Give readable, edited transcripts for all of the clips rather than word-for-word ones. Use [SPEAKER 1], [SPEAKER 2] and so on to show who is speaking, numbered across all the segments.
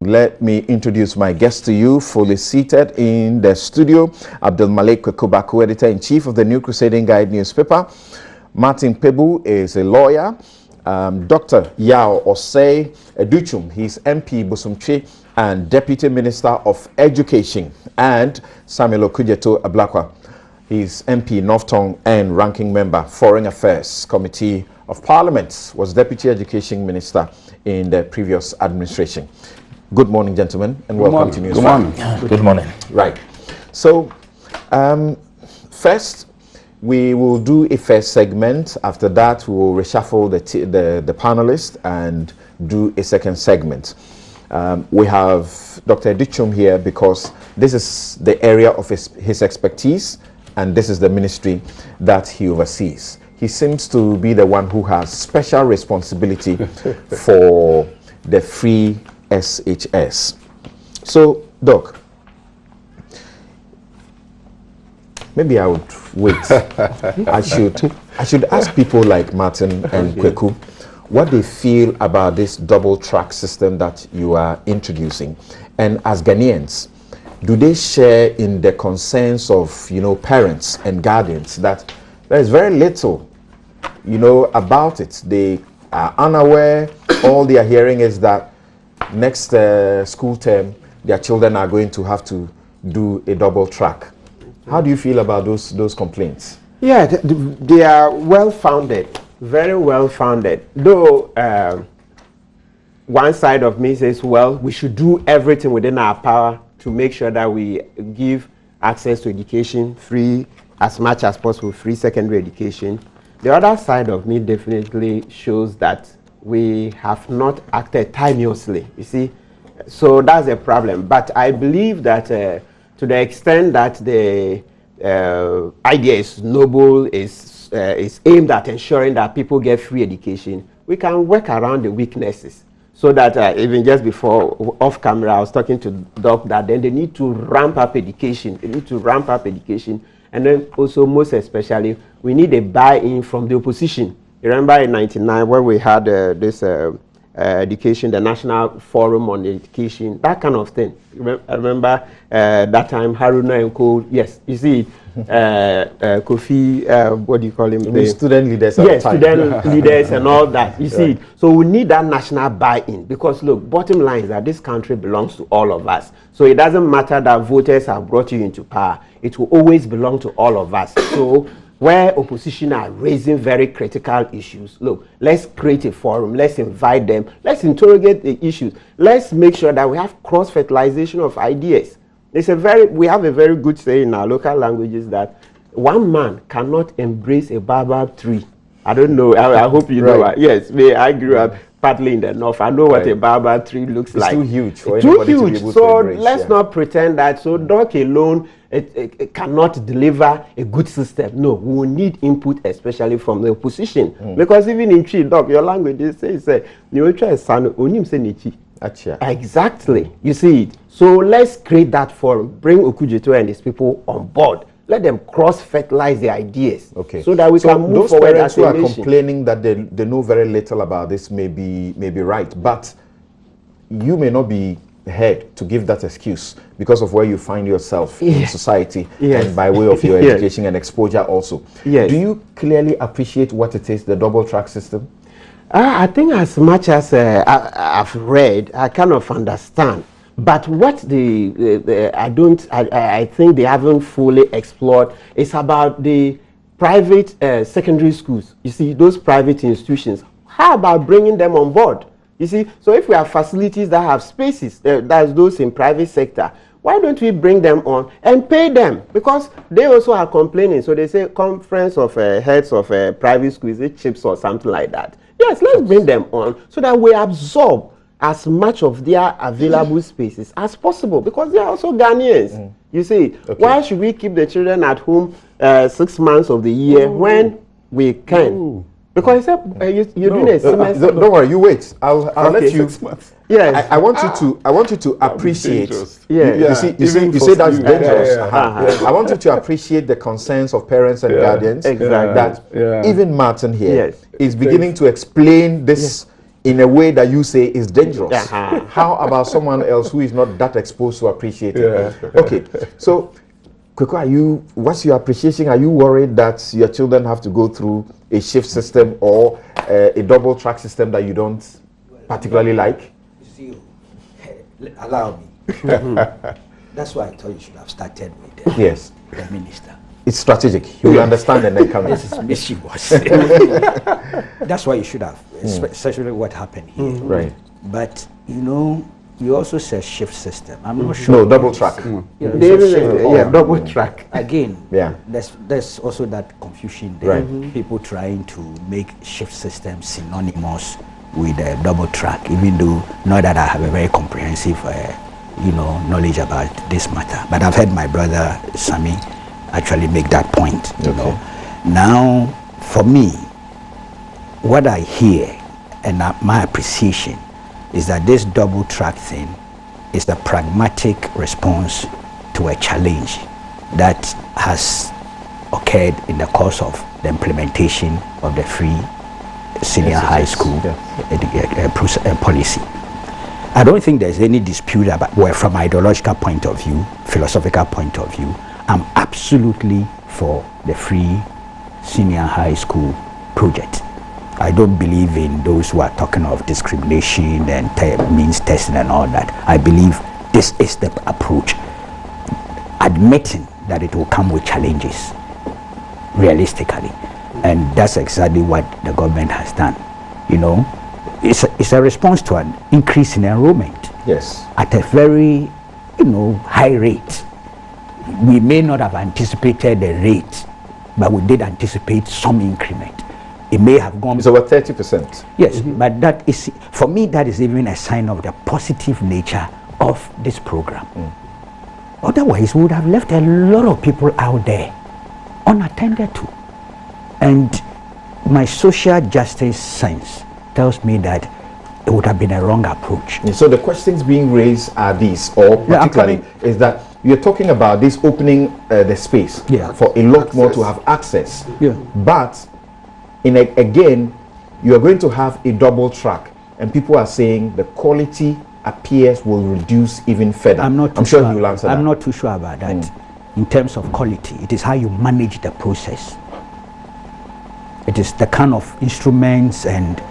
[SPEAKER 1] Let me introduce my guest to you, fully seated in the studio. Abdul Malik Akufo-Addo, editor-in-chief of the New Crusading Guide newspaper. Martin Pebu is a lawyer. Dr. Yao Osei Educhum, he's MP Bosumtwe and Deputy Minister of Education. And Samuel Okujeto Ablakwa, he's MP North Tongue and ranking member, Foreign Affairs Committee of Parliament, was Deputy Education Minister in the previous administration. Good morning, gentlemen, and welcome to Newsfile.
[SPEAKER 2] Good morning.
[SPEAKER 1] Good morning. Right. So, first, we will do a first segment. After that, we will reshuffle the panelists and do a second segment. We have Dr. Educhum here because this is the area of his expertise, and this is the ministry that he oversees. He seems to be the one who has special responsibility for the free SHS. So, Doc, maybe I would wait. I should ask people like Martin and Kweku what they feel about this double track system that you are introducing. And as Ghanaians, do they share in the concerns of, parents and guardians that there is very little, about it? They are unaware. All they are hearing is that next school term, their children are going to have to do a double track. How do you feel about those complaints?
[SPEAKER 3] Yeah, they are well-founded, very well-founded. Though one side of me says, well, we should do everything within our power to make sure that we give access to education, free, as much as possible, free secondary education. The other side of me definitely shows that we have not acted timeously, you see. So that's a problem. But I believe that to the extent that the idea is noble, is aimed at ensuring that people get free education, we can work around the weaknesses. So that even just before off camera, I was talking to Doc that then they need to ramp up education. They need to ramp up education. And then also, most especially, we need a buy-in from the opposition. You remember in '99 when we had this education, the National Forum on Education, that kind of thing. I remember that time Haruna and Co. Yes, you see, Kofi, what do you call him?
[SPEAKER 1] The student leaders.
[SPEAKER 3] Yes, student leaders and all that. You see, so we need that national buy-in because look, bottom line is that this country belongs to all of us. So it doesn't matter that voters have brought you into power; it will always belong to all of us. So, where opposition are raising very critical issues, look, let's create a forum, let's invite them, let's interrogate the issues, let's make sure that we have cross-fertilization of ideas. We have a very good saying in our local languages that one man cannot embrace a baobab tree. I don't know, I hope you know. Yes, I grew up partly in the north. I know what a baobab tree looks like.
[SPEAKER 1] It's too huge for
[SPEAKER 3] anybody
[SPEAKER 1] to be able
[SPEAKER 3] so
[SPEAKER 1] to embrace,
[SPEAKER 3] let's not pretend that Doc alone it cannot deliver a good system. No, we will need input, especially from the opposition. Because even in Chi, Doc, your language says, exactly. You see it. So let's create that forum. Bring Okujeto and his people on board. Let them cross-fertilize the ideas.
[SPEAKER 1] Okay.
[SPEAKER 3] So that we can move forward.
[SPEAKER 1] Those parents who are complaining that they know very little about this may be right, but you may not be heard to give that excuse because of where you find yourself in society and by way of your education and exposure also. Do you clearly appreciate what it is, the double track system?
[SPEAKER 3] I think as much as I've read, I kind of understand. But what I think they haven't fully explored is about the private secondary schools. You see, those private institutions, how about bringing them on board? You see, so if we have facilities that have spaces, that's those in private sector, why don't we bring them on and pay them? Because they also are complaining. So they say conference of heads of private schools, chips or something like that. Yes, let's bring them on so that we absorb as much of their available spaces as possible because they are also Ghanaians. You see, why should we keep the children at home 6 months of the year when we can? Because you're doing a semester.
[SPEAKER 1] Don't worry, you wait. I'll let you.
[SPEAKER 2] 6 months.
[SPEAKER 3] Yes.
[SPEAKER 1] I want you to appreciate.
[SPEAKER 3] Yeah.
[SPEAKER 1] You say that's dangerous. I want you to appreciate the concerns of parents and guardians.
[SPEAKER 3] Exactly.
[SPEAKER 1] That even Martin here is beginning to explain this in a way that you say is dangerous. How about someone else who is not that exposed to appreciate it? Okay, so Kweku, what's your appreciation? Are you worried that your children have to go through a shift system or a double track system that you don't particularly like?
[SPEAKER 2] Allow me. That's why I thought you should have started with the minister.
[SPEAKER 1] It's strategic. He will understand and then come in.
[SPEAKER 2] This is mischievous. That's why you should have, especially what happened here.
[SPEAKER 1] Right.
[SPEAKER 2] But you also said shift system. I'm not sure.
[SPEAKER 1] No, double track.
[SPEAKER 3] Double track.
[SPEAKER 2] Again, there's also that confusion there. People trying to make shift system synonymous with double track, even though not that I have a very comprehensive knowledge about this matter. But I've heard my brother Sami actually make that point. You know. Now, for me, what I hear and my appreciation is that this double track thing is the pragmatic response to a challenge that has occurred in the course of the implementation of the free senior high school policy. I don't think there's any dispute about where, from ideological point of view, philosophical point of view, I'm absolutely for the free senior high school project. I don't believe in those who are talking of discrimination and means testing and all that. I believe this is the approach, admitting that it will come with challenges, realistically. And that's exactly what the government has done. It's a response to an increase in enrollment.
[SPEAKER 1] Yes.
[SPEAKER 2] At a very, high rate. We may not have anticipated the rate, but we did anticipate some increment. It may have gone.
[SPEAKER 1] It's over 30%.
[SPEAKER 2] Yes, but that is, for me, that is even a sign of the positive nature of this program. Otherwise, we would have left a lot of people out there unattended to. And my social justice sense tells me that it would have been a wrong approach.
[SPEAKER 1] So the questions being raised are these, or particularly is that you're talking about this opening the space for a lot more to have access. But again, you are going to have a double track, and people are saying the quality appears will reduce even further. I'm sure you will answer that.
[SPEAKER 2] I'm not too sure about that. In terms of quality, it is how you manage the process. It is the kind of instruments and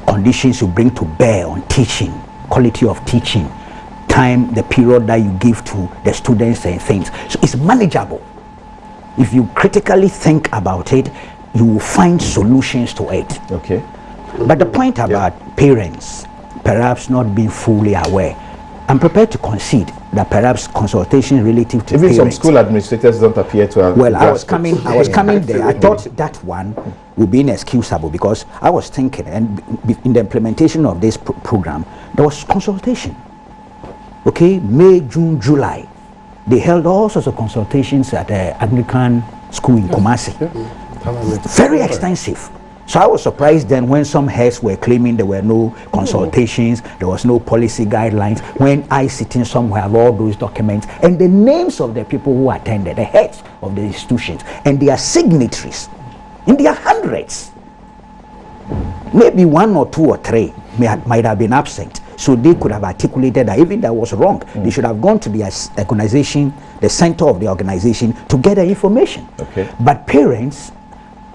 [SPEAKER 2] conditions you bring to bear on teaching, quality of teaching, time, the period that you give to the students and things. So it's manageable. If you critically think about it, you will find solutions to it.
[SPEAKER 1] Okay.
[SPEAKER 2] But the point about parents perhaps not being fully aware, I'm prepared to concede that perhaps consultation relative to
[SPEAKER 1] even
[SPEAKER 2] parents,
[SPEAKER 1] some school administrators don't appear to have.
[SPEAKER 2] Well, I was coming there. I thought that one would be inexcusable, because I was thinking, and in the implementation of this program, there was consultation. Okay, May, June, July, they held all sorts of consultations at the Anglican school in Kumasi. Very extensive. So I was surprised then when some heads were claiming there were no consultations, there was no policy guidelines, when I sitting somewhere have all those documents and the names of the people who attended, the heads of the institutions, and their signatories in their hundreds. Maybe one or two or three might have been absent, so they could have articulated that even that was wrong. They should have gone to the organization, the center of the organization, to get the information.
[SPEAKER 1] Okay.
[SPEAKER 2] But parents,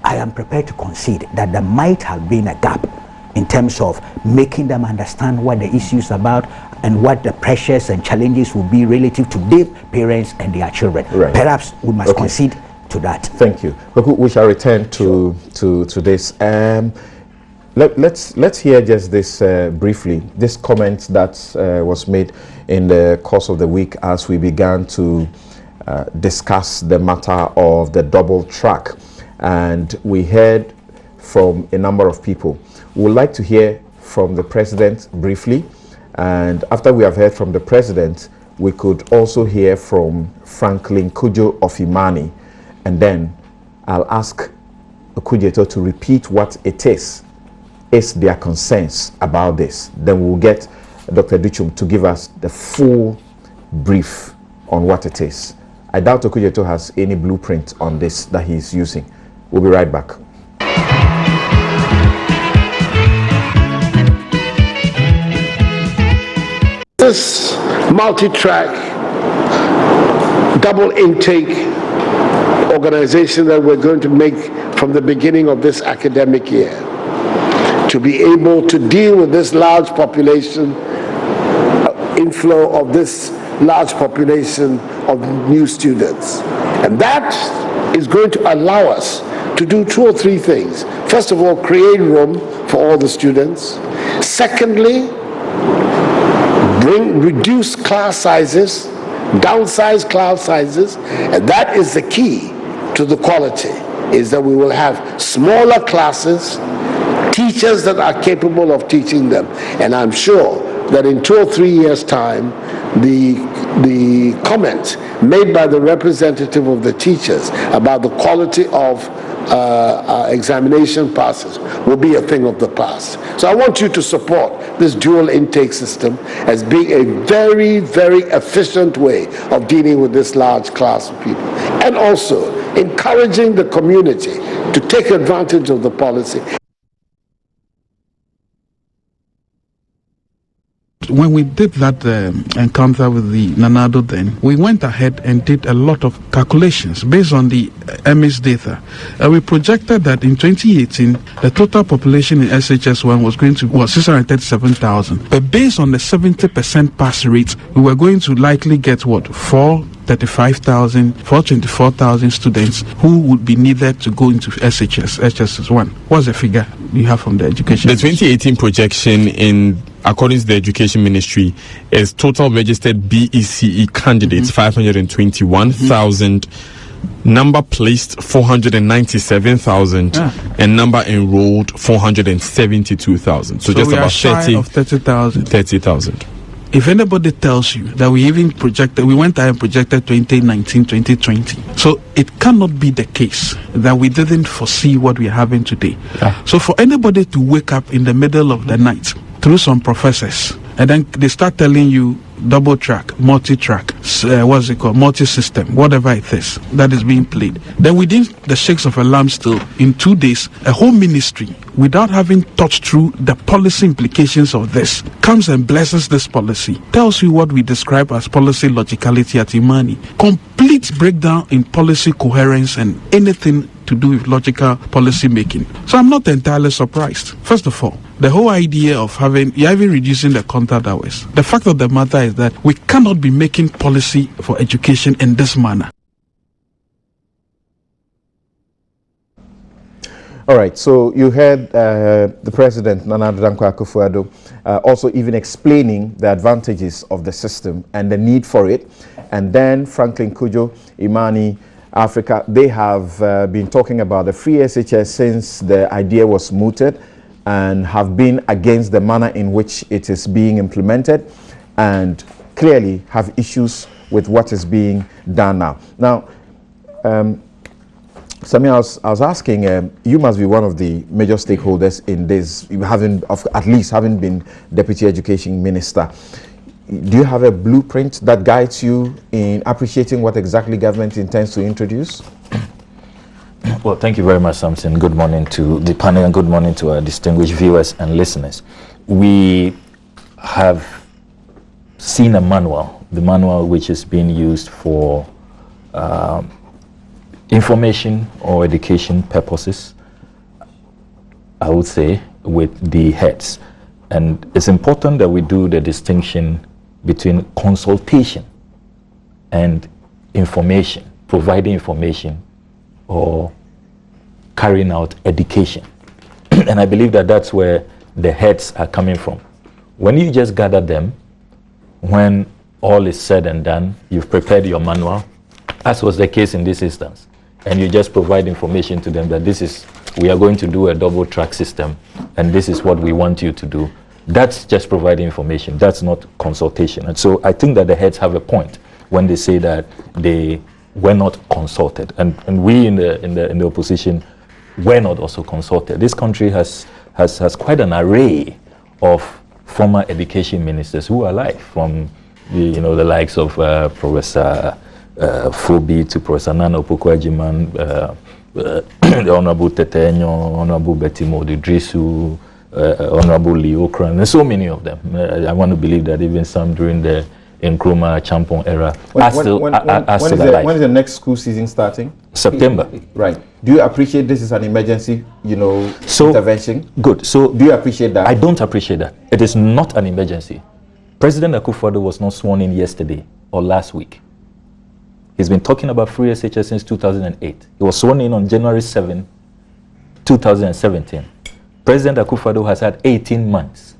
[SPEAKER 2] I am prepared to concede that there might have been a gap in terms of making them understand what the issue is about and what the pressures and challenges will be relative to their parents and their children.
[SPEAKER 1] Right.
[SPEAKER 2] Perhaps we must concede to that.
[SPEAKER 1] Thank you. We shall return to this. Let's hear just this briefly. This comment that was made in the course of the week as we began to discuss the matter of the double track. And we heard from a number of people. We would like to hear from the president briefly, and after we have heard from the president, we could also hear from Franklin Kujo of Imani, and then I'll ask Kujeto to repeat what it is their concerns about this. Then we'll get Dr. Duchum to give us the full brief on what it is. I doubt Kujeto has any blueprint on this that he's using. We'll be right back.
[SPEAKER 4] this multi-track, double intake organization that we're going to make from the beginning of this academic year, to be able to deal with this large population, inflow of this large population of new students. And that is going to allow us to do 2 or 3 things. First of all, create room for all the students. Secondly, reduce class sizes, downsize class sizes, and that is the key to the quality, is that we will have smaller classes, teachers that are capable of teaching them. And I'm sure that in 2 or 3 years' time, the comment made by the representative of the teachers about the quality of examination passes will be a thing of the past. So I want you to support this dual intake system as being a very, very efficient way of dealing with this large class of people, and also encouraging the community to take advantage of the policy.
[SPEAKER 5] When we did that encounter with the Nana-Addo then, we went ahead and did a lot of calculations based on the MS data. We projected that in 2018, the total population in SHS1 was going to be 637,000. But based on the 70% pass rate, we were going to likely get 424,000 students who would be needed to go into SHS1. What's the figure you have from the education?
[SPEAKER 6] The 2018 projection according to the Education Ministry, is total registered BECE candidates 521,000, number placed 497,000, and number enrolled 472,000. So just
[SPEAKER 5] we
[SPEAKER 6] about
[SPEAKER 5] are shy of 30,000. If anybody tells you that we went ahead and projected 2019, 2020, so it cannot be the case that we didn't foresee what we are having today. So for anybody to wake up in the middle of the night through some professors, and then they start telling you double track, multi-track, multi-system, whatever it is that is being played. Then within the shakes of a lamb still, in 2 days, a whole ministry, without having thought through the policy implications of this, comes and blesses this policy, tells you what we describe as policy logicality at Imani. Complete breakdown in policy coherence and anything to do with logical policy making. So I'm not entirely surprised. First of all, the whole idea of even reducing the contact hours. The fact of the matter is that we cannot be making policy for education in this manner.
[SPEAKER 1] All right, so you heard the President, Nana-Addo Akufo-Addo, also even explaining the advantages of the system and the need for it. And then Franklin Cudjoe, Imani, Africa, they have been talking about the free SHS since the idea was mooted, and have been against the manner in which it is being implemented, and clearly have issues with what is being done now. Now, Samia, I was asking, you must be one of the major stakeholders in this, at least having been Deputy Education Minister. Do you have a blueprint that guides you in appreciating what exactly government intends to introduce?
[SPEAKER 7] Well, thank you very much, Samson. Good morning to the panel and good morning to our distinguished viewers and listeners. We have seen a manual, the manual which is being used for information or education purposes, I would say, with the heads. And it's important that we do the distinction between consultation and information, providing information or carrying out education. And I believe that that's where the heads are coming from. When you just gather them, when all is said and done, you've prepared your manual, as was the case in this instance, and you just provide information to them that we are going to do a double track system, and this is what we want you to do. That's just providing information. That's not consultation. And so I think that the heads have a point when they say that they were not consulted, and we in the opposition were not also consulted. This country has quite an array of former education ministers who are alive, from the likes of Professor Fobi to Professor Nana Opoku-Agyeman, the Honorable Tetenyo, Honorable Betty Modidrisu, Honorable Leo Kran, and so many of them. I want to believe that even some during the Nkrumah Champon era are still alive.
[SPEAKER 1] When is the next school season starting?
[SPEAKER 7] September.
[SPEAKER 1] Right. Do you appreciate this is an emergency, intervention?
[SPEAKER 7] Good. So
[SPEAKER 1] do you appreciate that?
[SPEAKER 7] I don't appreciate that. It is not an emergency. President Akufo-Addo was not sworn in yesterday or last week. He's been talking about free SHS since 2008. He was sworn in on January 7, 2017. President Akufo-Addo has had 18 months.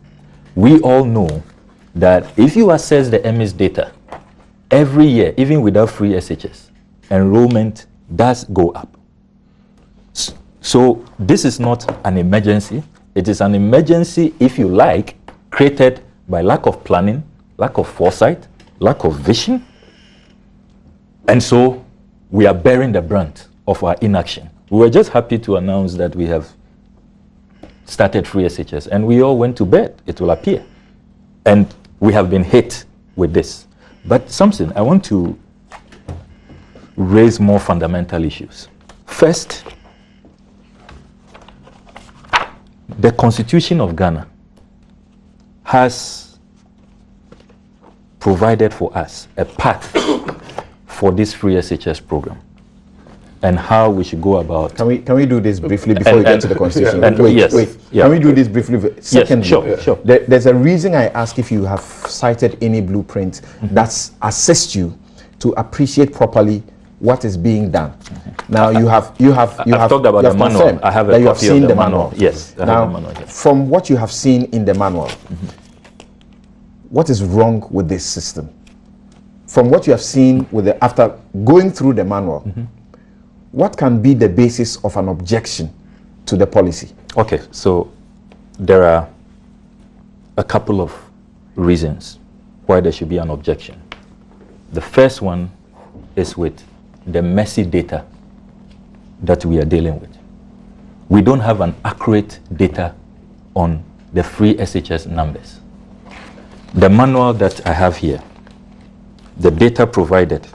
[SPEAKER 7] We all know that if you assess the MS data, every year, even without free SHS, enrollment does go up. So this is not an emergency. It is an emergency, if you like, created by lack of planning, lack of foresight, lack of vision. And so we are bearing the brunt of our inaction. We were just happy to announce that we have started free SHS, and we all went to bed, it will appear. And we have been hit with this. But something, I want to raise more fundamental issues. First, the Constitution of Ghana has provided for us a path for this free SHS program and how we should go about.
[SPEAKER 1] Can we do this briefly before we get to the Constitution?
[SPEAKER 7] Wait. Yeah.
[SPEAKER 1] Can we do this briefly? Secondly,
[SPEAKER 7] yes, sure.
[SPEAKER 1] There's a reason I ask if you have cited any blueprint that's assist you to appreciate properly what is being done. Now you have
[SPEAKER 7] talked about the manual. I have a copy of the manual. Yes.
[SPEAKER 1] From what you have seen in the manual, what is wrong with this system? From what you have seen after going through the manual, what can be the basis of an objection to the policy?
[SPEAKER 7] Okay, so there are a couple of reasons why there should be an objection. The first one is with the messy data that we are dealing with. We don't have an accurate data on the free SHS numbers. The manual that I have here, the data provided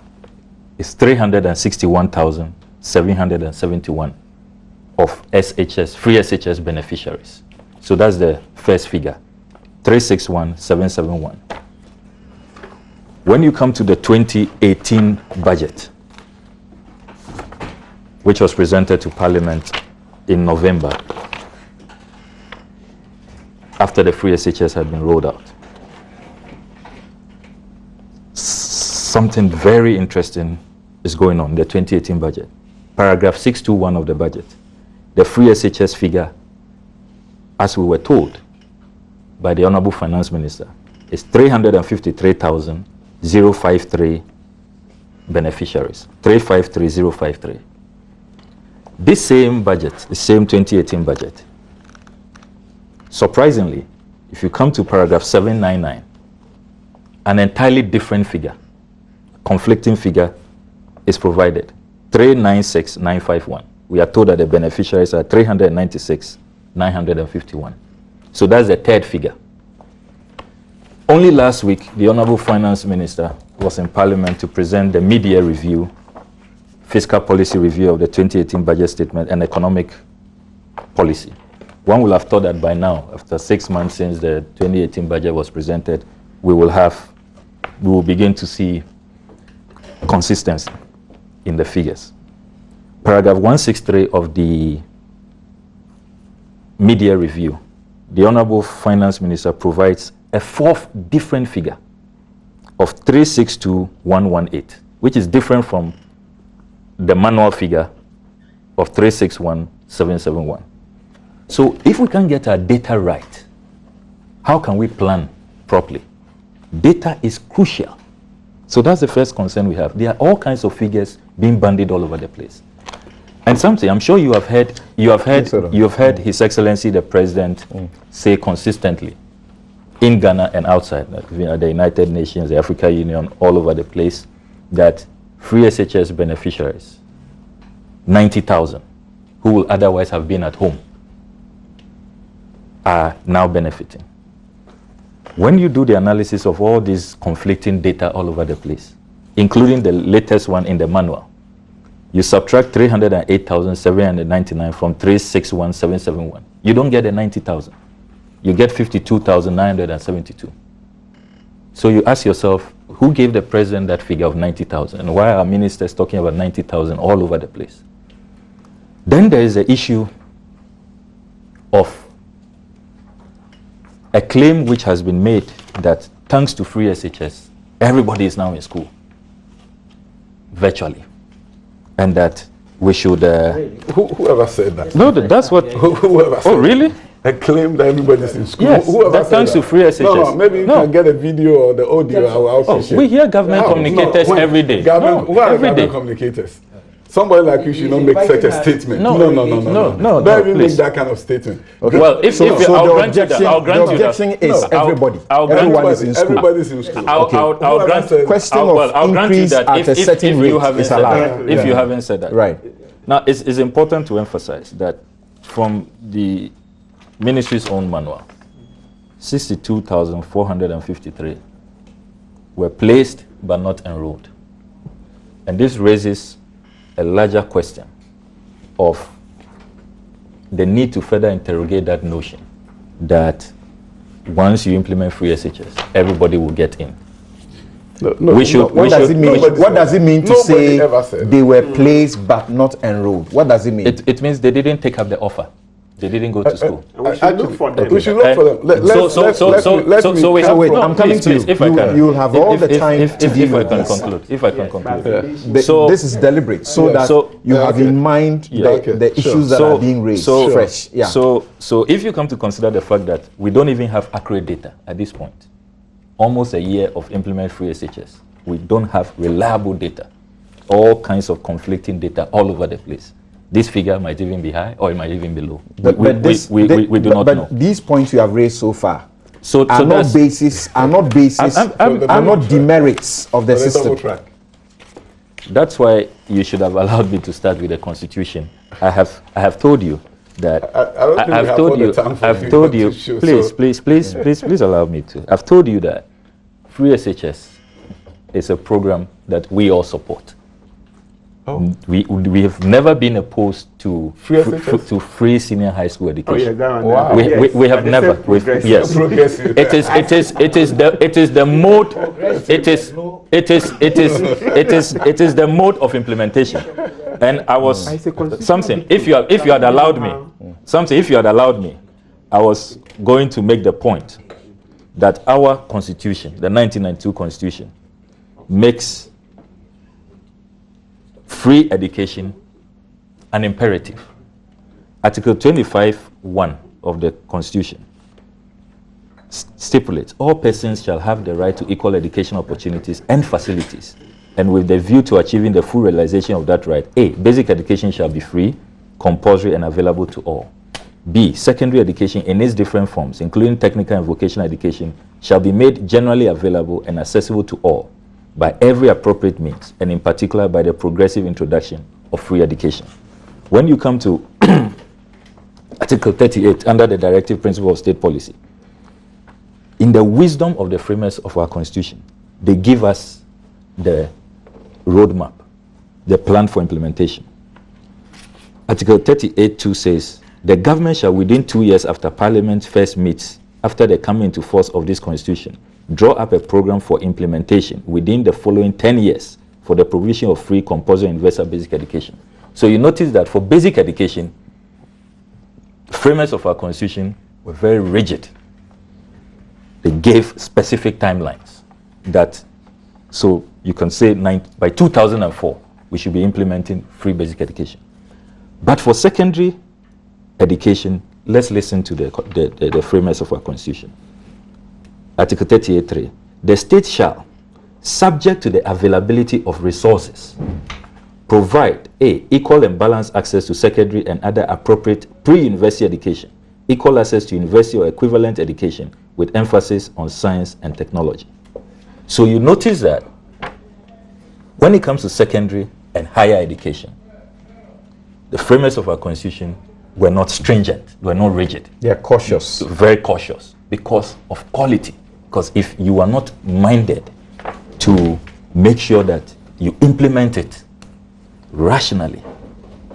[SPEAKER 7] is 361,771 of SHS, free SHS beneficiaries. So that's the first figure, 361,771. When you come to the 2018 budget, which was presented to Parliament in November, after the free SHS had been rolled out, something very interesting is going on in the 2018 budget. Paragraph 621 of the budget. The free SHS figure, as we were told by the Honorable Finance Minister, is 353,053 beneficiaries. 353,053. This same budget, the same 2018 budget, surprisingly, if you come to paragraph 799, an entirely different figure, conflicting figure is provided, 396,951. We are told that the beneficiaries are 396,951. So that's the third figure. Only last week, the Honorable Finance Minister was in Parliament to present the mid-year review, fiscal policy review of the 2018 budget statement and economic policy. One will have thought that by now, after 6 months since the 2018 budget was presented, we will begin to see consistency in the figures. Paragraph 163 of the mid-year review, the Honorable Finance Minister provides a fourth different figure of 362,118, which is different from the manual figure of 361,771. So if we can't get our data right, how can we plan properly? Data is crucial. So that's the first concern we have. There are all kinds of figures being bandied all over the place. And something I'm sure you have heard His Excellency the President say consistently in Ghana and outside, like the United Nations, the African Union, all over the place, that free SHS beneficiaries, 90,000, who will otherwise have been at home, are now benefiting. When you do the analysis of all these conflicting data all over the place, including the latest one in the manual, you subtract 308,799 from 361,771. You don't get the 90,000. you get 52,972. So you ask yourself, who gave the president that figure of 90,000? And why are ministers talking about 90,000 all over the place? Then there is the issue of a claim which has been made that thanks to free SHS, everybody is now in school, virtually. And that we should...
[SPEAKER 8] Whoever said that?
[SPEAKER 7] No, that's what...
[SPEAKER 8] Whoever said
[SPEAKER 7] really?
[SPEAKER 8] A claim that everybody's in school.
[SPEAKER 7] Yes,
[SPEAKER 8] Whoever
[SPEAKER 7] that thanks to free SHS.
[SPEAKER 8] No, maybe you can get a video or the audio. I'll appreciate.
[SPEAKER 7] We hear government communicators every day.
[SPEAKER 8] Who are government communicators? Somebody like you should not make such a statement. No. Don't even make that kind of statement.
[SPEAKER 7] Okay. Well, if I'll grant you that. I'll grant you that.
[SPEAKER 1] The objection is everybody.
[SPEAKER 8] Everyone is in school. Everybody's in school.
[SPEAKER 7] I'll grant you.
[SPEAKER 1] Question of increase at a certain rate is allowed.
[SPEAKER 7] If you haven't said that.
[SPEAKER 1] Right.
[SPEAKER 7] Now, it's important to emphasize that from the ministry's own manual, 62,453 were placed but not enrolled. And this raises a larger question of the need to further interrogate that notion that once you implement free SHS, everybody will get in.
[SPEAKER 1] What does it mean to say they were placed but not enrolled? What does it mean?
[SPEAKER 7] It means they didn't take up the offer. They didn't go to school.
[SPEAKER 8] We should look for them. We should look for them.
[SPEAKER 7] Wait,
[SPEAKER 1] I'm coming to you. You'll have all the time to deal with this.
[SPEAKER 7] If I can conclude.
[SPEAKER 1] This is deliberate, so that you have in mind the issues that are being raised fresh. Yeah.
[SPEAKER 7] So if you come to consider the fact that we don't even have accurate data at this point, almost a year of implement free SHS, we don't have reliable data, all kinds of conflicting data all over the place. This figure might even be high or it might even be low. We do not know.
[SPEAKER 1] But these points you have raised so far
[SPEAKER 7] are
[SPEAKER 1] not demerits of the system.
[SPEAKER 7] That's why you should have allowed me to start with the Constitution. I have told you that I've told you. Please allow me to. I've told you that free SHS is a program that we all support. We have never been opposed to free senior high school education. We have never. Yes, it is the mode of implementation. And I was something. If you had allowed me, I was going to make the point that our Constitution, the 1992 Constitution, makes free education an imperative. Article 25(1) of the Constitution stipulates all persons shall have the right to equal education opportunities and facilities, and with the view to achieving the full realization of that right, A, basic education shall be free, compulsory, and available to all. B, secondary education in its different forms, including technical and vocational education, shall be made generally available and accessible to all by every appropriate means, and in particular by the progressive introduction of free education. When you come to Article 38, under the directive principle of state policy, in the wisdom of the framers of our Constitution, they give us the roadmap, the plan for implementation. Article 38(2) says, the government shall within 2 years after Parliament first meets, after the coming into force of this Constitution, draw up a program for implementation within the following 10 years for the provision of free, compulsory, and universal basic education. So you notice that for basic education, framers of our Constitution were very rigid. They gave specific timelines that, so you can say by 2004, we should be implementing free basic education. But for secondary education, let's listen to the framers of our Constitution. Article 38(3), the state shall, subject to the availability of resources, provide A, equal and balanced access to secondary and other appropriate pre-university education, equal access to university or equivalent education with emphasis on science and technology. So you notice that when it comes to secondary and higher education, the framers of our Constitution were not stringent, were not rigid.
[SPEAKER 1] They are cautious.
[SPEAKER 7] Very cautious because of quality. Because if you are not minded to make sure that you implement it rationally,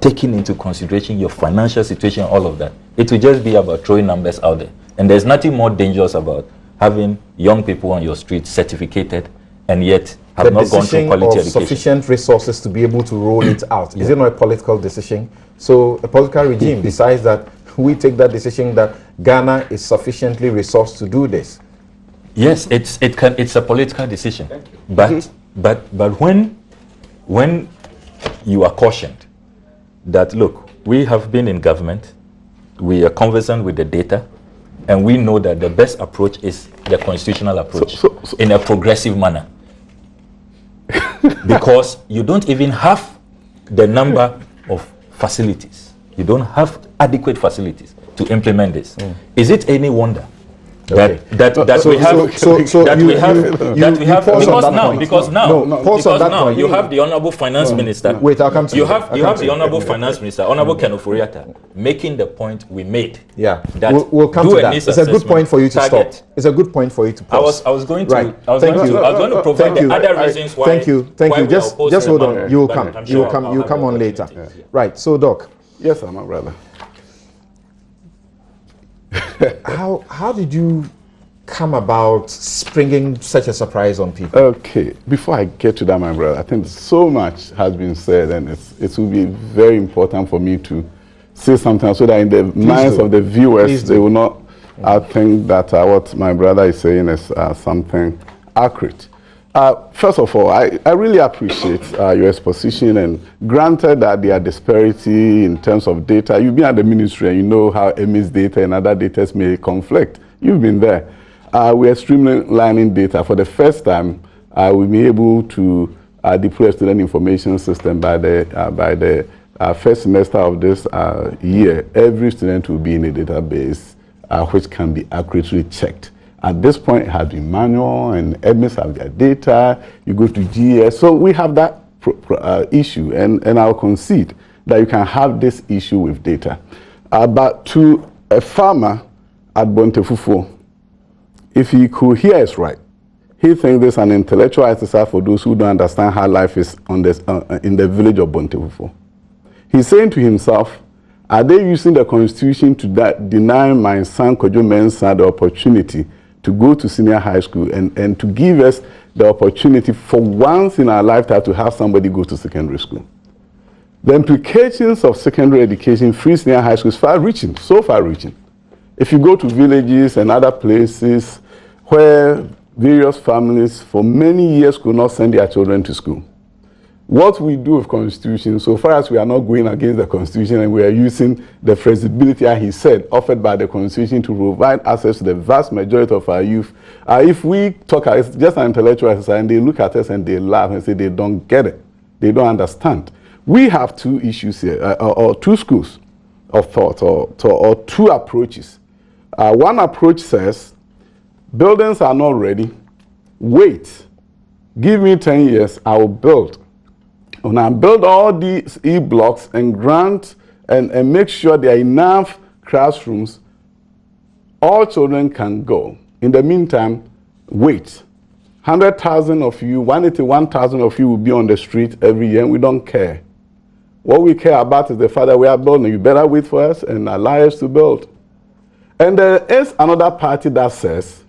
[SPEAKER 7] taking into consideration your financial situation, all of that, it will just be about throwing numbers out there. And there's nothing more dangerous about having young people on your street certificated and yet have not gone through quality education.
[SPEAKER 1] Sufficient resources to be able to roll it out. Is it not a political decision? So a political regime decides that we take that decision that Ghana is sufficiently resourced to do this.
[SPEAKER 7] Yes, it's a political decision. But when you are cautioned that, look, we have been in government, we are conversant with the data, and we know that the best approach is the constitutional approach in a progressive manner. Because you don't even have the number of facilities. You don't have adequate facilities to implement this. Is it any wonder because now you have the Honorable Finance Minister.
[SPEAKER 1] Wait, I'll come to
[SPEAKER 7] you. Have the Honorable Finance Minister, Honorable Ken Ofori-Atta, making the point we made.
[SPEAKER 1] Yeah,
[SPEAKER 7] that
[SPEAKER 1] we'll come to that. It's a good point for you to stop. It's a good point for you to pause.
[SPEAKER 7] I was going to provide the other reasons why.
[SPEAKER 1] Thank you. Just hold on. You will come. You will come on later. Right. So, Doc.
[SPEAKER 8] Yes, sir, my brother.
[SPEAKER 1] How did you come about springing such a surprise on people?
[SPEAKER 8] Okay, before I get to that, my brother, I think so much has been said, and it will be very important for me to say something so that in the minds of the viewers, they will not think that what my brother is saying is something accurate. First of all, I really appreciate your exposition, and granted that there are disparity in terms of data. You've been at the ministry and you know how EMI's data and other data may conflict. You've been there. We're streamlining data. For the first time, we'll be able to deploy a student information system by the first semester of this year. Every student will be in a database which can be accurately checked. At this point, it has been manual, and admins have their data. You go to GS. So we have that issue, and I'll concede that you can have this issue with data. But to a farmer at Bontefufo, if he could hear us right, he thinks there's an intellectual exercise for those who don't understand how life is on this, in the village of Bontefufo. He's saying to himself, are they using the constitution to deny my son Kojo Mensah the opportunity to go to senior high school and to give us the opportunity for once in our lifetime to have somebody go to secondary school? The implications of secondary education, free senior high school, is far-reaching, so far-reaching. If you go to villages and other places where various families for many years could not send their children to school, what we do with Constitution, so far as we are not going against the Constitution and we are using the flexibility, as he said, offered by the Constitution to provide access to the vast majority of our youth, if we talk, it's just an intellectual exercise, and they look at us and they laugh and say they don't get it, they don't understand. We have two issues here, or two schools of thought, or two approaches. One approach says, buildings are not ready, wait, give me 10 years, I will build. When I build all these E-blocks and grant and make sure there are enough classrooms, all children can go. In the meantime, wait. 100,000 of you, 181,000 of you will be on the street every year, and we don't care. What we care about is the fact that we are building. You better wait for us and allow us to build. And there is another party that says,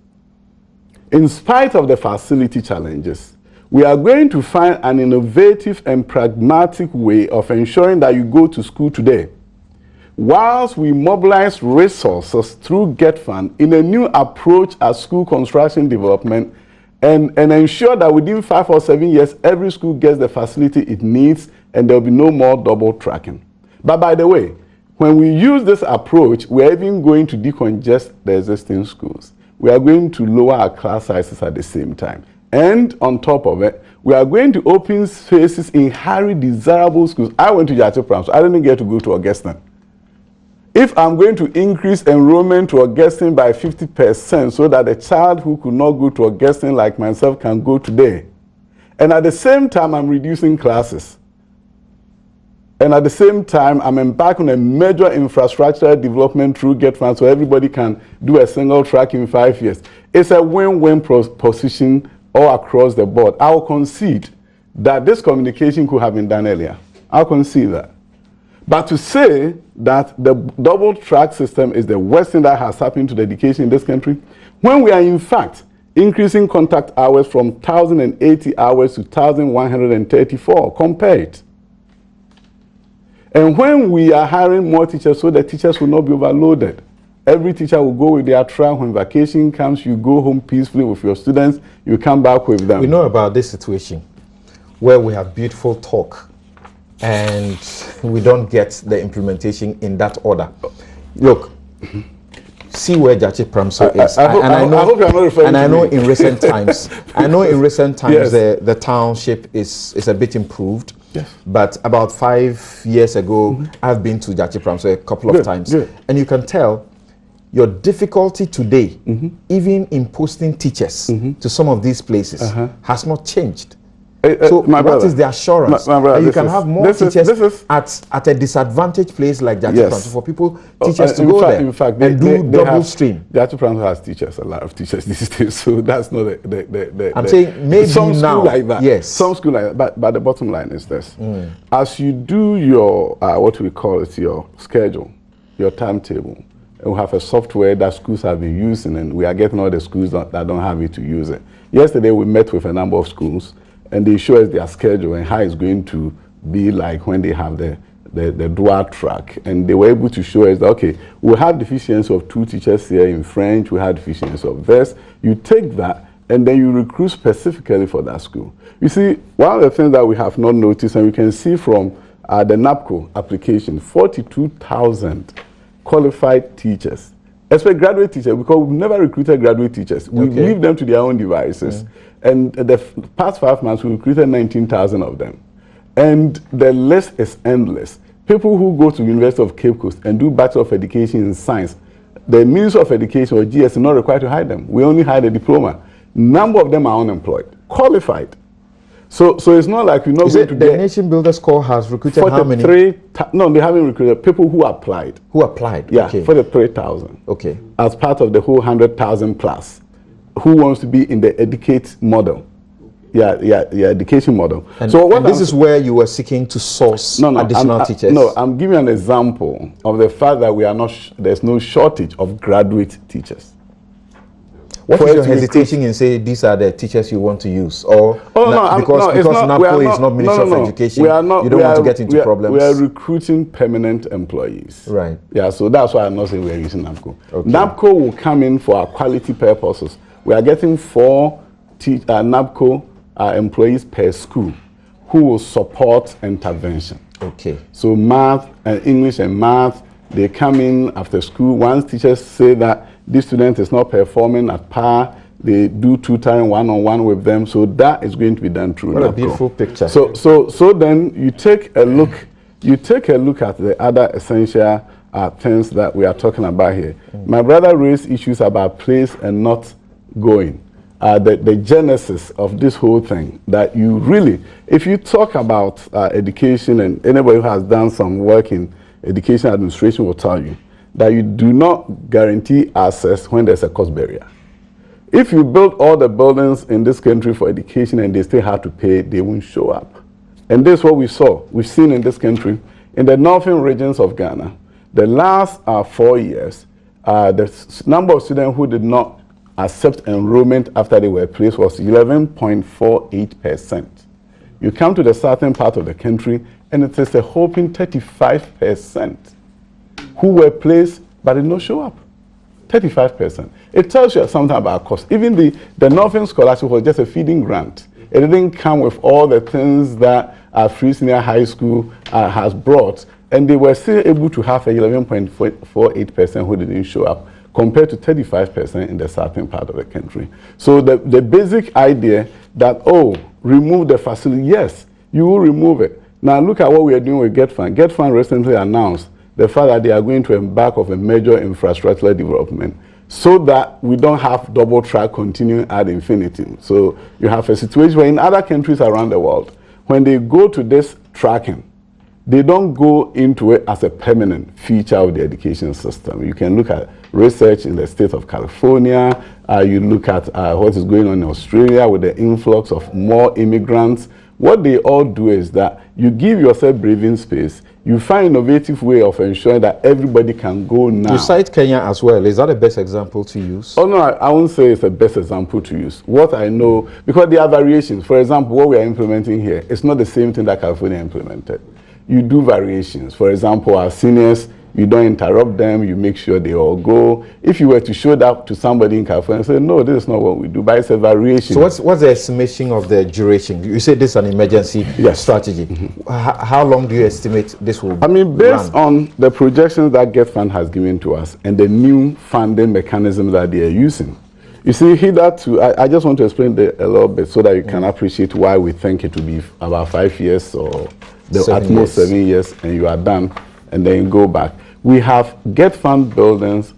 [SPEAKER 8] in spite of the facility challenges, we are going to find an innovative and pragmatic way of ensuring that you go to school today, whilst we mobilize resources through GetFund in a new approach at school construction development and ensure that within 5 or 7 years, every school gets the facility it needs and there will be no more double tracking. But by the way, when we use this approach, we are even going to decongest the existing schools. We are going to lower our class sizes at the same time. And on top of it, we are going to open spaces in highly desirable schools. I went to Jate Pram, so I didn't get to go to Augustine. If I'm going to increase enrollment to Augustine by 50% so that a child who could not go to Augustine like myself can go today, and at the same time I'm reducing classes, and at the same time I'm embarking on a major infrastructure development through GetFund so everybody can do a single track in 5 years, it's a win-win position all across the board. I'll concede that this communication could have been done earlier. I'll concede that. But to say that the double track system is the worst thing that has happened to the education in this country, when we are in fact increasing contact hours from 1,080 hours to 1,134, compare it. And when we are hiring more teachers so the teachers will not be overloaded, every teacher will go with their trial. When vacation comes, you go home peacefully with your students, you come back with them.
[SPEAKER 1] We know about this situation where we have beautiful talk and we don't get the implementation in that order. Look, see where Jachi Pramso is.
[SPEAKER 8] I hope you're not referring to me.
[SPEAKER 1] In recent times,
[SPEAKER 8] Yes.
[SPEAKER 1] the township is a bit improved.
[SPEAKER 8] Yes.
[SPEAKER 1] But about 5 years ago, I've been to Jachi Pramso a couple of times.
[SPEAKER 8] Good.
[SPEAKER 1] And you can tell your difficulty today, even in posting teachers to some of these places, has not changed. So what is the assurance that you can have more teachers at a disadvantaged place like Jachi Pramso for people, teachers to go there and do double stream?
[SPEAKER 8] Jachi Pramso has teachers, a lot of teachers these days, so that's not the
[SPEAKER 1] I'm saying maybe
[SPEAKER 8] some
[SPEAKER 1] now,
[SPEAKER 8] school like that.
[SPEAKER 1] yes.
[SPEAKER 8] Some school like that, but the bottom line is this. As you do your, what we call it, your schedule, your timetable, and we have a software that schools have been using, and we are getting all the schools that don't have it to use it. Yesterday we met with a number of schools, and they show us their schedule and how it's going to be like when they have the dual track. And they were able to show us that, okay, we have deficiency of 2 teachers here in French, we have deficiency of this. You take that, and then you recruit specifically for that school. You see, one of the things that we have not noticed, and we can see from the NAPCO application, 42,000 qualified teachers, especially graduate teachers, because we've never recruited graduate teachers. We leave them to their own devices. And the past 5 months, we recruited 19,000 of them. And the list is endless. People who go to the University of Cape Coast and do Bachelor of Education in Science, the Ministry of Education or GS is not required to hire them. We only hire the diploma. Number of them are unemployed, qualified. So it's not like we're not going to
[SPEAKER 1] the Nation Builders Corps has recruited how many?
[SPEAKER 8] No, they haven't recruited. People who applied.
[SPEAKER 1] Who applied?
[SPEAKER 8] Yeah, 43,000.
[SPEAKER 1] Okay.
[SPEAKER 8] As part of the whole 100,000 plus. Who wants to be in the educate model? Yeah, education model.
[SPEAKER 1] And,
[SPEAKER 8] so
[SPEAKER 1] and this is where you were seeking to source additional teachers.
[SPEAKER 8] No, I'm giving you an example of the fact that we are not. There's no shortage of graduate teachers.
[SPEAKER 1] What is your hesitation in saying these are the teachers you want to use? Or because NAPCO is not Ministry of Education, you don't want to get into problems?
[SPEAKER 8] We are recruiting permanent employees.
[SPEAKER 1] Right.
[SPEAKER 8] Yeah, so that's why I'm not saying we are using NAPCO.
[SPEAKER 1] Okay.
[SPEAKER 8] NAPCO will come in for our quality purposes. We are getting 4 NAPCO employees per school who will support intervention.
[SPEAKER 1] Okay.
[SPEAKER 8] So math and English and math, they come in after school. Once teachers say that this student is not performing at par, they do tutoring one-on-one with them. So that is going to be done through NAPCO.
[SPEAKER 1] What a beautiful picture.
[SPEAKER 8] So then you take a look at the other essential things that we are talking about here. My brother raised issues about place and not going. The genesis of this whole thing, that you really, if you talk about education, and anybody who has done some work in education administration will tell you that you do not guarantee access when there's a cost barrier. If you build all the buildings in this country for education and they still have to pay, they won't show up. And this is what we've seen in this country. In the northern regions of Ghana, the last 4 years, the number of students who did not accept enrollment after they were placed was 11.48%. You come to the southern part of the country, and it is a whopping 35% who were placed but did not show up. 35%. It tells you something about cost. Even the Northern Scholarship was just a feeding grant. It didn't come with all the things that Free Senior High School has brought, and they were still able to have a 11.48% who didn't show up, compared to 35% in the southern part of the country. So the basic idea that, remove the facility, yes, you will remove it. Now look at what we are doing with GetFund. GetFund recently announced the fact that they are going to embark on a major infrastructural development so that we don't have double track continuing ad infinitum. So you have a situation where in other countries around the world, when they go to this tracking, they don't go into it as a permanent feature of the education system. You can look at research in the state of California. You look at what is going on in Australia with the influx of more immigrants. What they all do is that you give yourself breathing space. you find innovative way of ensuring that everybody can go now.
[SPEAKER 1] You cite Kenya as well. Is that the best example to use?
[SPEAKER 8] Oh no, I won't say it's the best example to use. What I know, because there are variations. For example, what we are implementing here, it's not the same thing that California implemented. You do variations. For example, our seniors, you don't interrupt them, you make sure they all go. If you were to show that to somebody in California and say, no, this is not what we do, but it's a variation.
[SPEAKER 1] So what's the estimation of the duration? You say this is an emergency strategy. How long do you estimate this will
[SPEAKER 8] based on the projections that Get Fund has given to us and the new funding mechanism that they are using. You see, hitherto, I just want to explain a little bit so that you can appreciate why we think it will be about 5 years or at most 7 years, and you are done, and then you go back. We have Get Fund buildings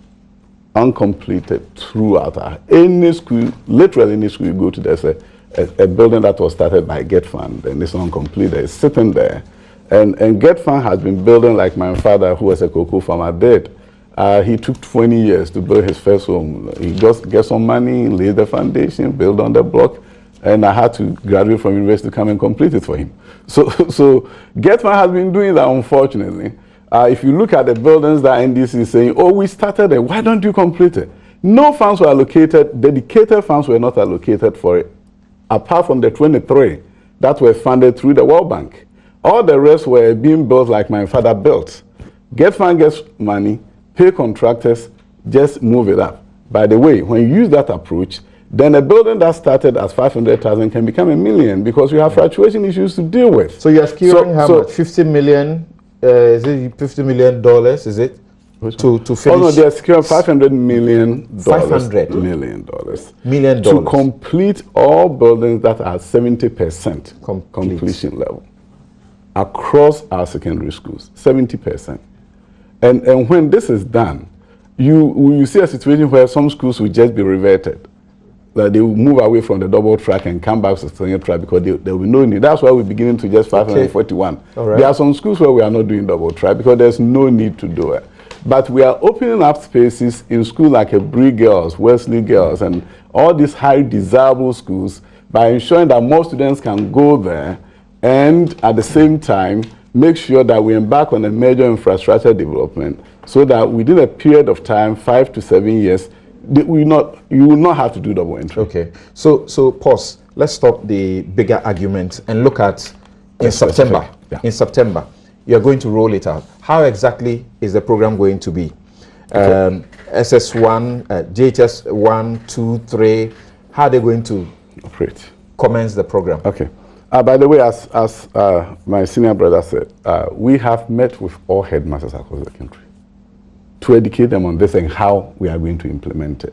[SPEAKER 8] uncompleted throughout any school, literally any school you go to, there's a building that was started by Get Fund, and it's uncompleted, it's sitting there. And Get Fund has been building like my father, who was a cocoa farmer, did. He took 20 years to build his first home. He just get some money, lay the foundation, build on the block, and I had to graduate from university to come and complete it for him. So Get Fund has been doing that, unfortunately. If you look at the buildings that NDC is saying, oh, we started it, why don't you complete it? No funds were allocated, dedicated funds were not allocated for it, apart from the 23 that were funded through the World Bank. All the rest were being built like my father built. Get Fund gets money, pay contractors, just move it up. By the way, when you use that approach, then a building that started as 500,000 can become $1 million because you have fluctuation issues to deal with.
[SPEAKER 1] So you're securing how much? 50 million? Is it $50 million? Is it to finish?
[SPEAKER 8] Oh no, they're securing $500 million.
[SPEAKER 1] $500 million
[SPEAKER 8] to complete all buildings that are 70% completion level across our secondary schools. 70%. And when this is done, you see a situation where some schools will just be reverted. That they will move away from the double track and come back to the single track because there will be no need. That's why we're beginning to just 541.
[SPEAKER 1] Okay. Right.
[SPEAKER 8] There are some schools where we are not doing double track because there's no need to do it. But we are opening up spaces in schools like Bree Girls, Wesley Girls, and all these high desirable schools by ensuring that more students can go there and at the same time make sure that we embark on a major infrastructure development so that within a period of time, 5 to 7 years, you will not have to do double entry.
[SPEAKER 1] Okay. So pause. Let's stop the bigger argument and look at in September.
[SPEAKER 8] Yeah.
[SPEAKER 1] In September, you're going to roll it out. How exactly is the program going to be?
[SPEAKER 8] Okay.
[SPEAKER 1] SS1, JHS 1, 2, 3. How are they going to commence the program?
[SPEAKER 8] Okay. By the way, as my senior brother said, we have met with all headmasters across the country to educate them on this and how we are going to implement it.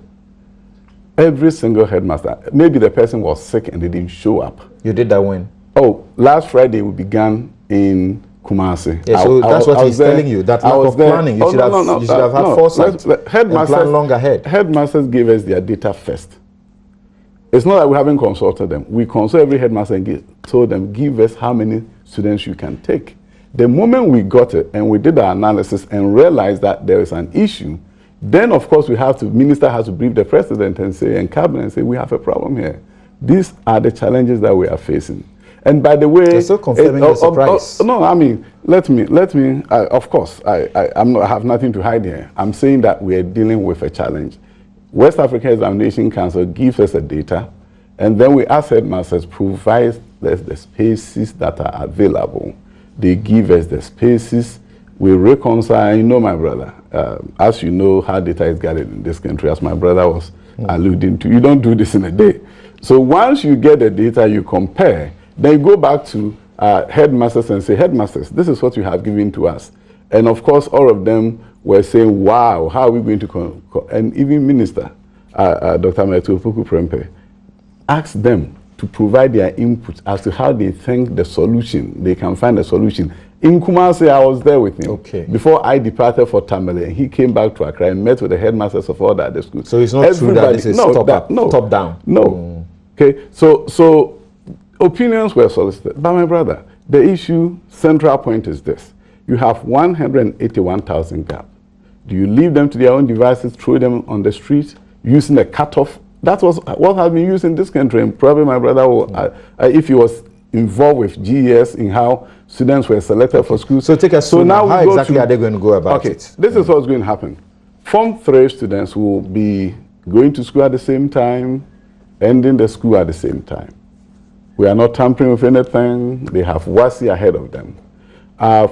[SPEAKER 8] Every single headmaster, maybe the person was sick and they didn't show up.
[SPEAKER 1] You did that when?
[SPEAKER 8] Oh, last Friday we began in Kumasi.
[SPEAKER 1] Yeah, so that's what he's telling you, that lack of planning. You should have had foresight and plan long ahead.
[SPEAKER 8] Headmasters gave us their data first. It's not that we haven't consulted them. We consult every headmaster and told them, give us how many students you can take. The moment we got it and we did our analysis and realized that there is an issue, then of course minister has to brief the president and say, and cabinet and say, we have a problem here. These are the challenges that we are facing. And by the way,
[SPEAKER 1] you're still confirming the surprise.
[SPEAKER 8] No, I mean, let me. Of course, I have nothing to hide here. I'm saying that we are dealing with a challenge. West Africa Examination Council gives us the data, and then we ask headmasters provide us the spaces that are available. They give us the spaces. We reconcile. You know, my brother, as you know how data is gathered in this country, as my brother was alluding to, you don't do this in a day. So once you get the data, you compare. Then you go back to headmasters and say, headmasters, this is what you have given to us. And of course, all of them were saying, wow, how are we going to, and even Minister, Dr. Metupuku Prempe, asked them to provide their input as to how they think the solution, they can find a solution. In Kumasi, I was there with him.
[SPEAKER 1] Okay.
[SPEAKER 8] Before I departed for Tamale, he came back to Accra and met with the headmasters of all the other schools.
[SPEAKER 1] So it's not true that this is top down?
[SPEAKER 8] No. Okay, so opinions were solicited. But my brother, the issue, central point is this. You have 181,000 gap. Do you leave them to their own devices, throw them on the street, using a cutoff? That was what has been used in this country. And probably my brother, if he was involved with GES in how students were selected for school.
[SPEAKER 1] So take us through now. How exactly are they going to go about
[SPEAKER 8] it?
[SPEAKER 1] Okay,
[SPEAKER 8] this is what's going to happen. Form 3 students will be going to school at the same time, ending the school at the same time. We are not tampering with anything. They have WASI ahead of them.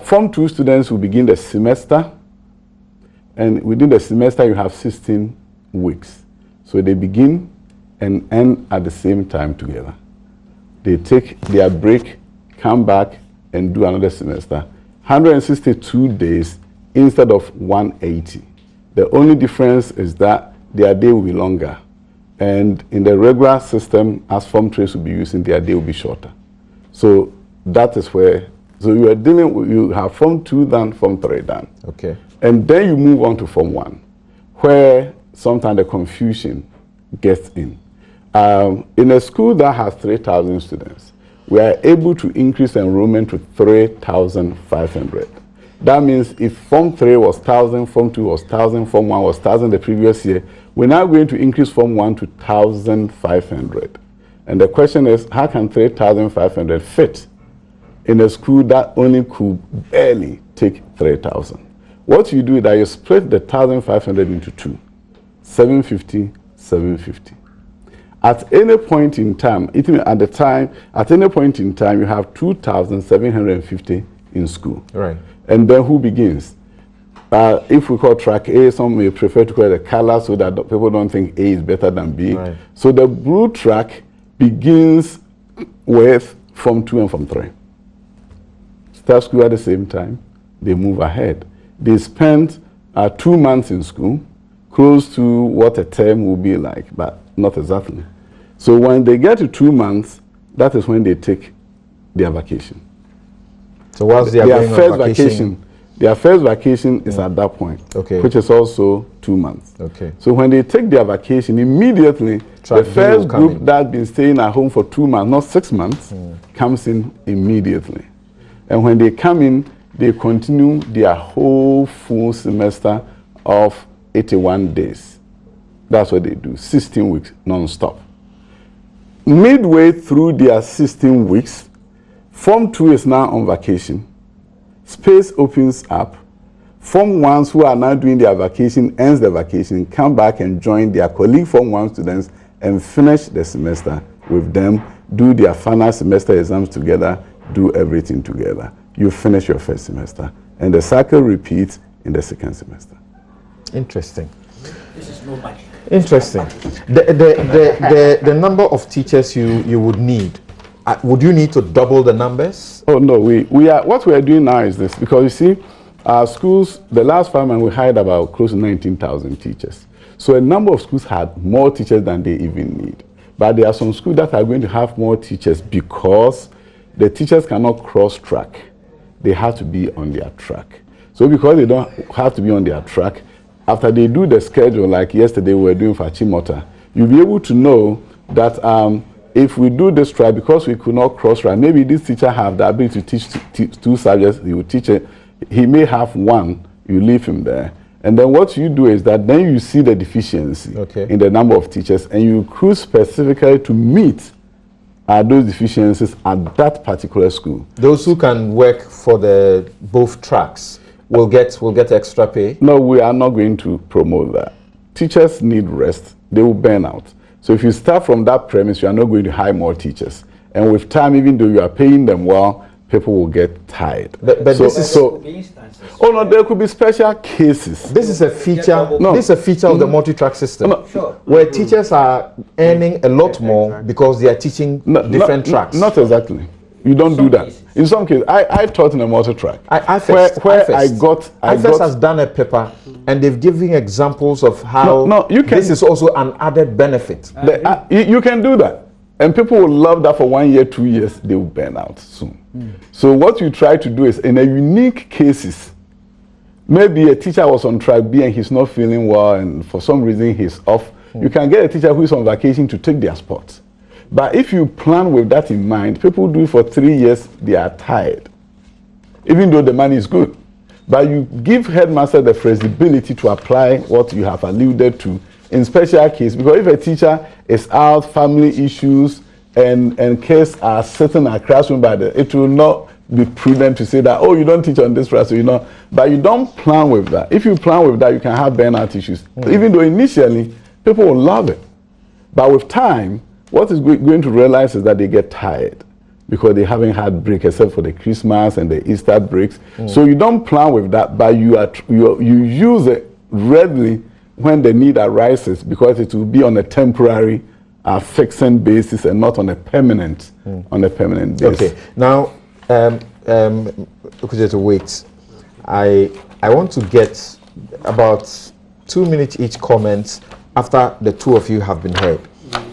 [SPEAKER 8] Form 2 students will begin the semester, and within the semester you have 16 weeks. So they begin and end at the same time together. They take their break, come back, and do another semester. 162 days instead of 180. The only difference is that their day will be longer. And in the regular system, as Form 3 will be using, their day will be shorter. So that is where, so you are dealing with, you have Form 2 done, Form 3 done.
[SPEAKER 1] Okay.
[SPEAKER 8] And then you move on to Form 1, where sometimes the confusion gets in. In a school that has 3,000 students, we are able to increase enrollment to 3,500. That means if Form 3 was 1,000, Form 2 was 1,000, Form 1 was 1,000 the previous year, we're now going to increase Form 1 to 1,500. And the question is, how can 3,500 fit in a school that only could barely take 3,000? What you do is that you split the 1,500 into 2, 750, 750. At any point in time, at any point in time, you have 2,750 in school.
[SPEAKER 1] Right.
[SPEAKER 8] And then who begins? If we call track A, some may prefer to call it a color so that people don't think A is better than B.
[SPEAKER 1] Right.
[SPEAKER 8] So the blue track begins with Form 2 and Form 3. Start school at the same time, they move ahead. They spend 2 months in school, close to what a term will be like, but not exactly. So when they get to 2 months, that is when they take their vacation.
[SPEAKER 1] So whilst they are going on vacation,
[SPEAKER 8] their first vacation is at that point,
[SPEAKER 1] okay,
[SPEAKER 8] which is also 2 months.
[SPEAKER 1] Okay.
[SPEAKER 8] So when they take their vacation, immediately the first group that's been staying at home for 2 months, not 6 months, comes in immediately. And when they come in, they continue their whole full semester of 81 days. That's what they do, 16 weeks non-stop. Midway through their 16 weeks, Form 2 is now on vacation. Space opens up. Form 1s who are now doing their vacation, ends the vacation, come back and join their colleague Form 1 students and finish the semester with them, do their final semester exams together, do everything together. You finish your first semester. And the cycle repeats in the second semester.
[SPEAKER 1] Interesting.
[SPEAKER 2] This is no magic.
[SPEAKER 1] Interesting. The number of teachers you would need, would you need to double the numbers?
[SPEAKER 8] Oh no, what we are doing now is this, because you see, our schools, the last 5 months we hired about close to 19,000 teachers. So a number of schools had more teachers than they even need. But there are some schools that are going to have more teachers because the teachers cannot cross track. They have to be on their track. So because they don't have to be on their track, after they do the schedule, like yesterday we were doing for Chimota, you'll be able to know that if we do this track, because we could not cross-track, maybe this teacher have the ability to teach 2 subjects, he will teach it. He may have 1, you leave him there. And then what you do is that then you see the deficiency in the number of teachers, and you recruit specifically to meet those deficiencies at that particular school.
[SPEAKER 1] Those who can work for the both tracks will get extra pay?
[SPEAKER 8] No, we are not going to promote that. Teachers need rest. They will burn out. So if you start from that premise, you are not going to hire more teachers. And with time, even though you are paying them well, people will get tired.
[SPEAKER 1] But this is
[SPEAKER 8] so. Oh no, there could be special cases.
[SPEAKER 1] This is a feature. No, this is a feature of the multi-track system, where teachers are earning a lot more because they are teaching different tracks.
[SPEAKER 8] Not exactly. You don't do that. In some cases, I taught in a multi-track.
[SPEAKER 1] IFES has done a paper, and they've given examples of how this is also an added benefit.
[SPEAKER 8] You can do that. And people will love that for 1 year, 2 years, they will burn out soon. So what you try to do is, in a unique cases, maybe a teacher was on track B and he's not feeling well, and for some reason he's off. You can get a teacher who is on vacation to take their spot. But if you plan with that in mind, people do it for 3 years, they are tired, even though the money is good. But you give headmaster the flexibility to apply what you have alluded to in special case, because if a teacher is out, family issues, and kids are sitting at classroom it will not be prudent to say that, oh, you don't teach on this class, so you know, but you don't plan with that. If you plan with that, you can have burnout issues. Even though initially people will love it, but with time, what is going to realize is that they get tired because they haven't had break except for the Christmas and the Easter breaks. So you don't plan with that, but you use it readily when the need arises, because it will be on a temporary fixing basis and not on a permanent basis.
[SPEAKER 1] Okay, now wait. I want to get about 2 minutes each comments after the two of you have been heard,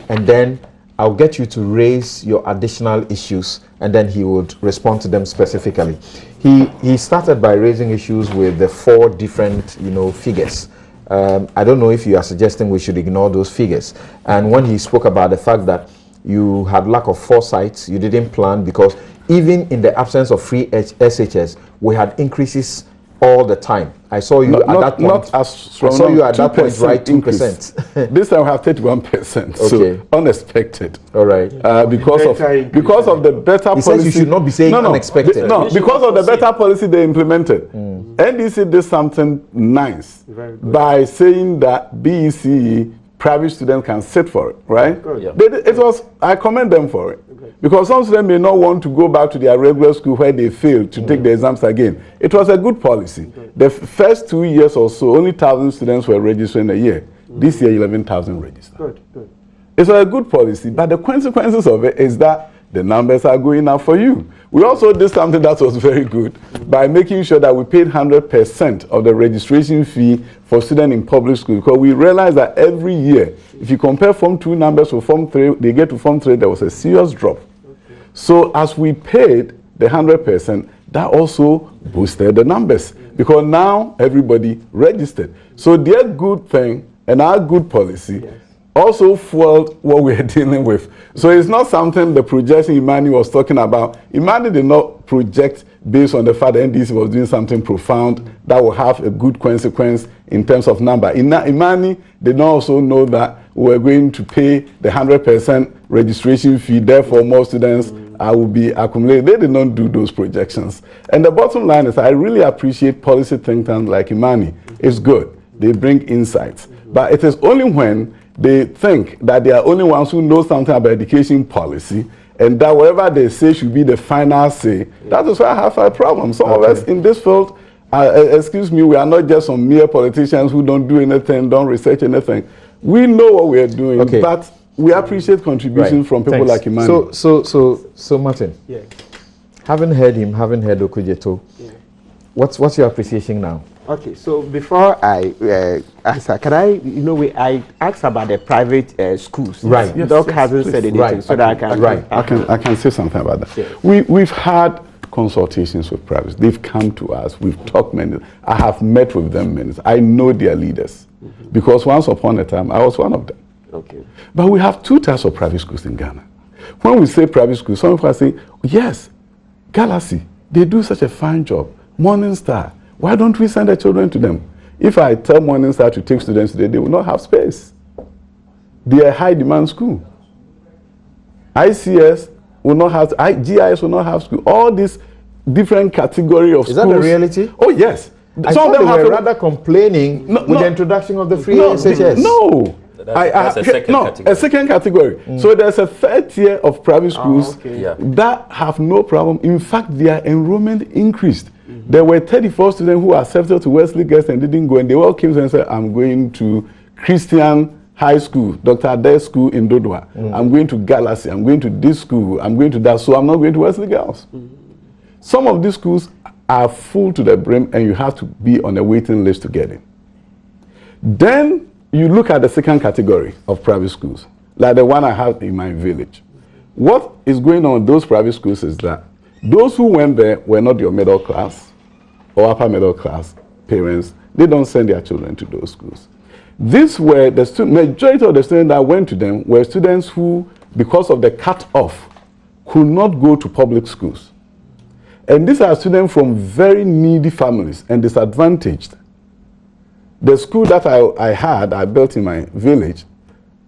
[SPEAKER 1] and then I'll get you to raise your additional issues, and then he would respond to them specifically. He started by raising issues with the 4 different figures. I don't know if you are suggesting we should ignore those figures. And when he spoke about the fact that you had lack of foresight, you didn't plan, because even in the absence of free SHS, we had increases all the time. I saw you at that point. I saw you at that point, right? 2%.
[SPEAKER 8] This time we have 31%. Okay. So unexpected.
[SPEAKER 1] All right.
[SPEAKER 8] Because of the better policy.
[SPEAKER 1] Says you should not be saying unexpected.
[SPEAKER 8] Because of the better policy they implemented. NDC did something nice by saying that BECE private students can sit for it, right? I commend them for it. Because some students may not want to go back to their regular school where they failed to take the exams again. It was a good policy. The first 2 years or so, only 1,000 students were registering a year. This year, 11,000 registered. It's a good policy, but the consequences of it is that the numbers are going up for you. We also did something that was very good by making sure that we paid 100% of the registration fee for students in public school, because we realized that every year, if you compare Form 2 numbers with Form 3, they get to Form 3, there was a serious drop. So as we paid the 100%, that also boosted the numbers, because now everybody registered. So their good thing and our good policy also fueled what we are dealing with. So it's not something the projection Imani was talking about. Imani did not project based on the fact that NDC was doing something profound that will have a good consequence in terms of number. Imani did not also know that we were going to pay the 100% registration fee, therefore more students will be accumulated. They did not do those projections. And the bottom line is I really appreciate policy think tanks like Imani. It's good. They bring insights. But it is only when they think that they are only ones who know something about education policy, and that whatever they say should be the final say. That is why I have a problem. Some of us in this field, excuse me, we are not just some mere politicians who don't do anything, don't research anything. We know what we are doing, but we appreciate contributions from people like Imani.
[SPEAKER 1] So Martin, having heard him, having heard Okudzeto, what's your appreciation now?
[SPEAKER 3] Okay, so before I answer, can I asked about the private schools.
[SPEAKER 1] Right.
[SPEAKER 3] Doc hasn't said anything, so that
[SPEAKER 8] I can say something about that. Yes. We've had consultations with privates. They've come to us. We've talked many. I have met with them many. I know their leaders, because once upon a time I was one of them.
[SPEAKER 3] Okay.
[SPEAKER 8] But we have 2 types of private schools in Ghana. When we say private schools, some people are saying, yes, Galaxy, they do such a fine job. Morning Star, why don't we send the children to them? If I tell Morning Star to take students today, they will not have space. They are a high demand school. ICS will not have, GIS will not have school. All these different category of schools.
[SPEAKER 1] Is that the reality?
[SPEAKER 8] Oh, yes.
[SPEAKER 1] I thought they were rather complaining with the introduction of the free SHS.
[SPEAKER 8] No.
[SPEAKER 7] That's a second category.
[SPEAKER 8] A second category. So there's a 3rd tier of private schools that have no problem. In fact, their enrollment increased. There were 34 students who accepted to Wesley Girls and didn't go, and they all came and said, I'm going to Christian High School, Dr. Adair School in Dodua. I'm going to Galaxy. I'm going to this school. I'm going to that. So I'm not going to Wesley Girls. Some of these schools are full to the brim, and you have to be on a waiting list to get in. Then you look at the second category of private schools, like the one I have in my village. What is going on in those private schools is that those who went there were not your middle class or upper middle class parents. They don't send their children to those schools. These were the majority of the students that went to them were students who, because of the cut-off, could not go to public schools. And these are students from very needy families and disadvantaged. The school that I built in my village,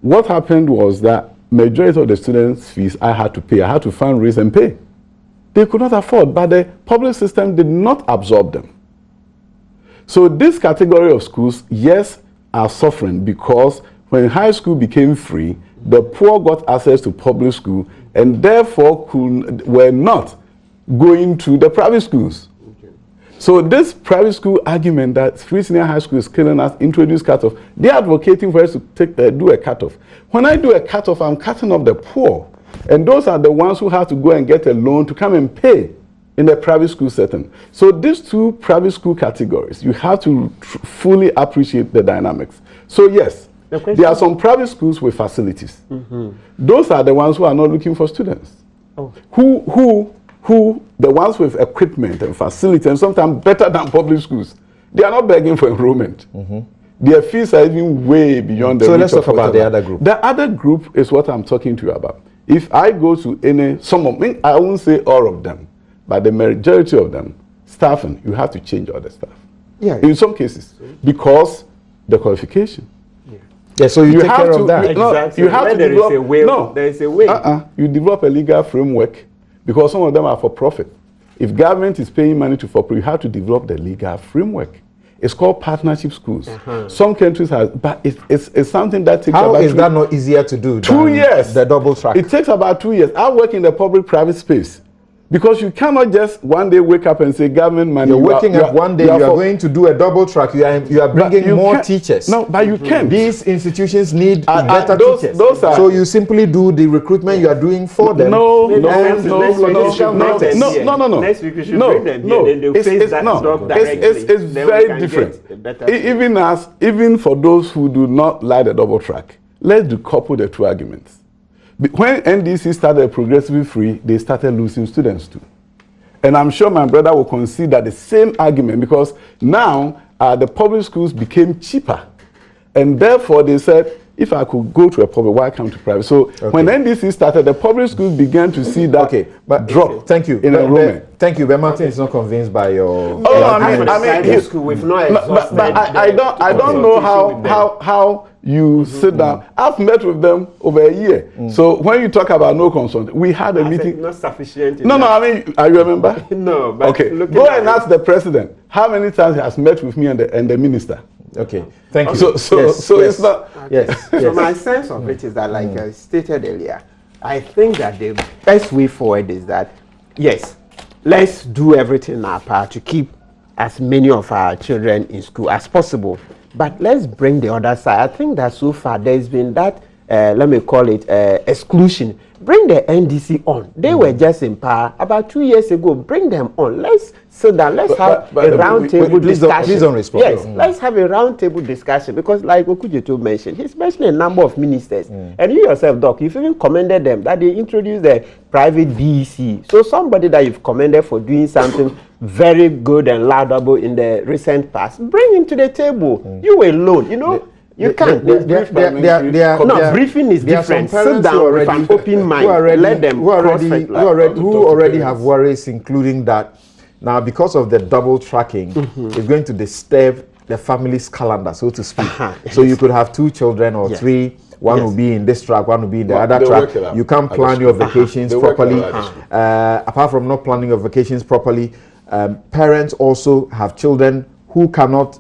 [SPEAKER 8] what happened was that majority of the students' fees I had to pay. I had to fundraise and pay. They could not afford, but the public system did not absorb them. So this category of schools, yes, are suffering because when high school became free, the poor got access to public school and therefore were not going to the private schools. So this private school argument that free senior high school is killing us, introduce cutoff, they're advocating for us to do a cutoff. When I do a cutoff, I'm cutting off the poor. And those are the ones who have to go and get a loan to come and pay in the private school setting. So these two private school categories, you have to fully appreciate the dynamics. So yes, there are some private schools with facilities. Those are the ones who are not looking for students. Who the ones with equipment and facility and sometimes better than public schools, they are not begging for enrollment. Their fees are even way beyond the reach. So let's talk about the other group. The other group is what I'm talking to you about. If I go to some of them, I won't say all of them, but the majority of them, staffing, you have to change all the staff. Yeah. In some cases, because the qualification.
[SPEAKER 1] Yeah, so you take care of that.
[SPEAKER 8] Exactly. You have to develop. There is a way. You develop a legal framework because some of them are for profit. If government is paying money to for profit, you have to develop the legal framework. It's called partnership schools. Some countries have, but it's something that takes about 2 years. How is that not easier to do? 2 years. The double track. It takes about 2 years. I work in the public-private space. Because you cannot just one day wake up and say government money. You're waking up one day, you are going to do a double track. You are bringing more teachers. No, but you can't.
[SPEAKER 1] These institutions need better teachers. So you simply do the recruitment you are doing for them.
[SPEAKER 8] No. Next week we should bring them here. Then they'll face that job directly. It's very different. Even for those who do not like the double track, let's decouple the two arguments. When NDC started progressively free, they started losing students too. And I'm sure my brother will consider the same argument because now the public schools became cheaper. And therefore they said, if I could go to a public, why come to private? So when NDC started, the public schools began to see that drop.
[SPEAKER 1] Thank you. In enrollment. Thank you. But Martin is not convinced by your.
[SPEAKER 8] I don't know how you sit down. I've met with them over a year. So when you talk about no consent, we had a meeting.
[SPEAKER 3] Not sufficient.
[SPEAKER 8] No, I mean, you remember?
[SPEAKER 3] No. But
[SPEAKER 8] okay. Go and ask the president how many times he has met with me and the minister.
[SPEAKER 1] Okay, thank you.
[SPEAKER 8] So it's not.
[SPEAKER 3] Yes. So my sense of it is that, like I stated earlier, I think that the best way forward is that, yes, let's do everything in our power to keep as many of our children in school as possible. But let's bring the other side. I think that so far there's been that, let me call it exclusion. Bring the NDC on. They were just in power about 2 years ago. Bring them on. Let's sit down. Let's have a roundtable discussion.
[SPEAKER 1] Please don't respond.
[SPEAKER 3] Yes, let's have a roundtable discussion because, like Okujeto mentioned, he's mentioned a number of ministers, and you yourself, Doc, you've even commended them that they introduced the private BEC. So somebody that you've commended for doing something very good and laudable in the recent past, bring him to the table. You alone, you know. You can't. Briefing is different. Sit down with an open mind. Let them
[SPEAKER 1] who already have worries, including that now because of the double tracking, it's going to disturb the family's calendar, so to speak. So you could have 2 children or 3. One will be in this track, one will be in the other track. You can't plan your vacations properly. Apart from not planning your vacations properly, parents also have children who cannot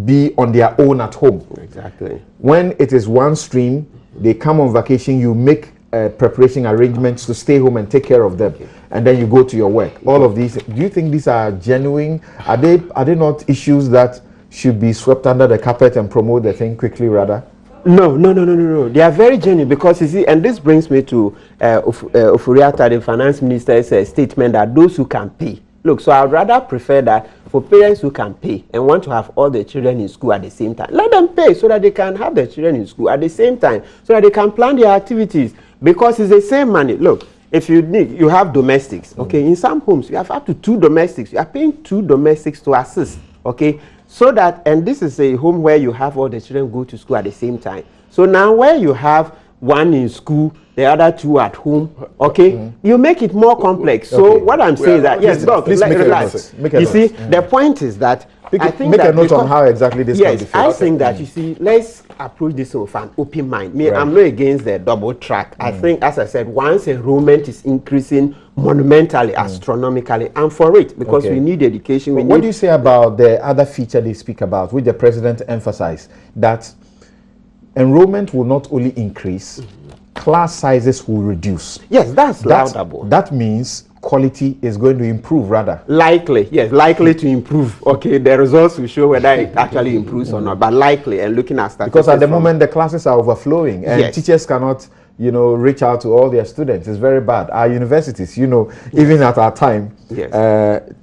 [SPEAKER 1] be on their own at home.
[SPEAKER 3] Exactly.
[SPEAKER 1] When it is one stream, they come on vacation, you make preparation arrangements to stay home and take care of them, and then you go to your work. All of these, do you think these are genuine? Are they not issues that should be swept under the carpet and promote the thing quickly rather?
[SPEAKER 3] No. They are very genuine because you see, and this brings me to Ofuriatta, the finance minister's statement that those who can pay. Look, so I would rather prefer that for parents who can pay and want to have all their children in school at the same time, let them pay so that they can have their children in school at the same time, so that they can plan their activities because it's the same money. Look, if you have domestics, okay, in some homes you have up to 2 domestics. You are paying 2 domestics to assist, okay, so that, and this is a home where you have all the children go to school at the same time. So now where you have 1 in school, the other 2 at home, okay? You make it more complex. So what I'm saying is that, yes, Doc, relax. You see, the point is that I think
[SPEAKER 1] make a
[SPEAKER 3] that
[SPEAKER 1] note on
[SPEAKER 3] because-
[SPEAKER 1] how exactly this can be
[SPEAKER 3] Yes,
[SPEAKER 1] fixed.
[SPEAKER 3] I think that, you see, let's approach this with an open mind. Me, I'm not against the double track. I think, as I said, once enrollment is increasing monumentally, astronomically, I'm for it, because
[SPEAKER 1] Okay.
[SPEAKER 3] we need education. We
[SPEAKER 1] What
[SPEAKER 3] need
[SPEAKER 1] do you say about the other feature they speak about, which the president emphasized, that enrollment will not only increase, class sizes will reduce?
[SPEAKER 3] Yes, that's laudable.
[SPEAKER 1] That means quality is going to improve, rather.
[SPEAKER 3] Likely, yes, likely to improve. Okay, the results will show whether it actually improves or not, but likely, and looking at statistics.
[SPEAKER 1] Because at the
[SPEAKER 3] from-
[SPEAKER 1] moment the classes are overflowing and
[SPEAKER 3] Yes.
[SPEAKER 1] teachers cannot, reach out to all their students. It's very bad. Our universities, even at our time,
[SPEAKER 3] Yes.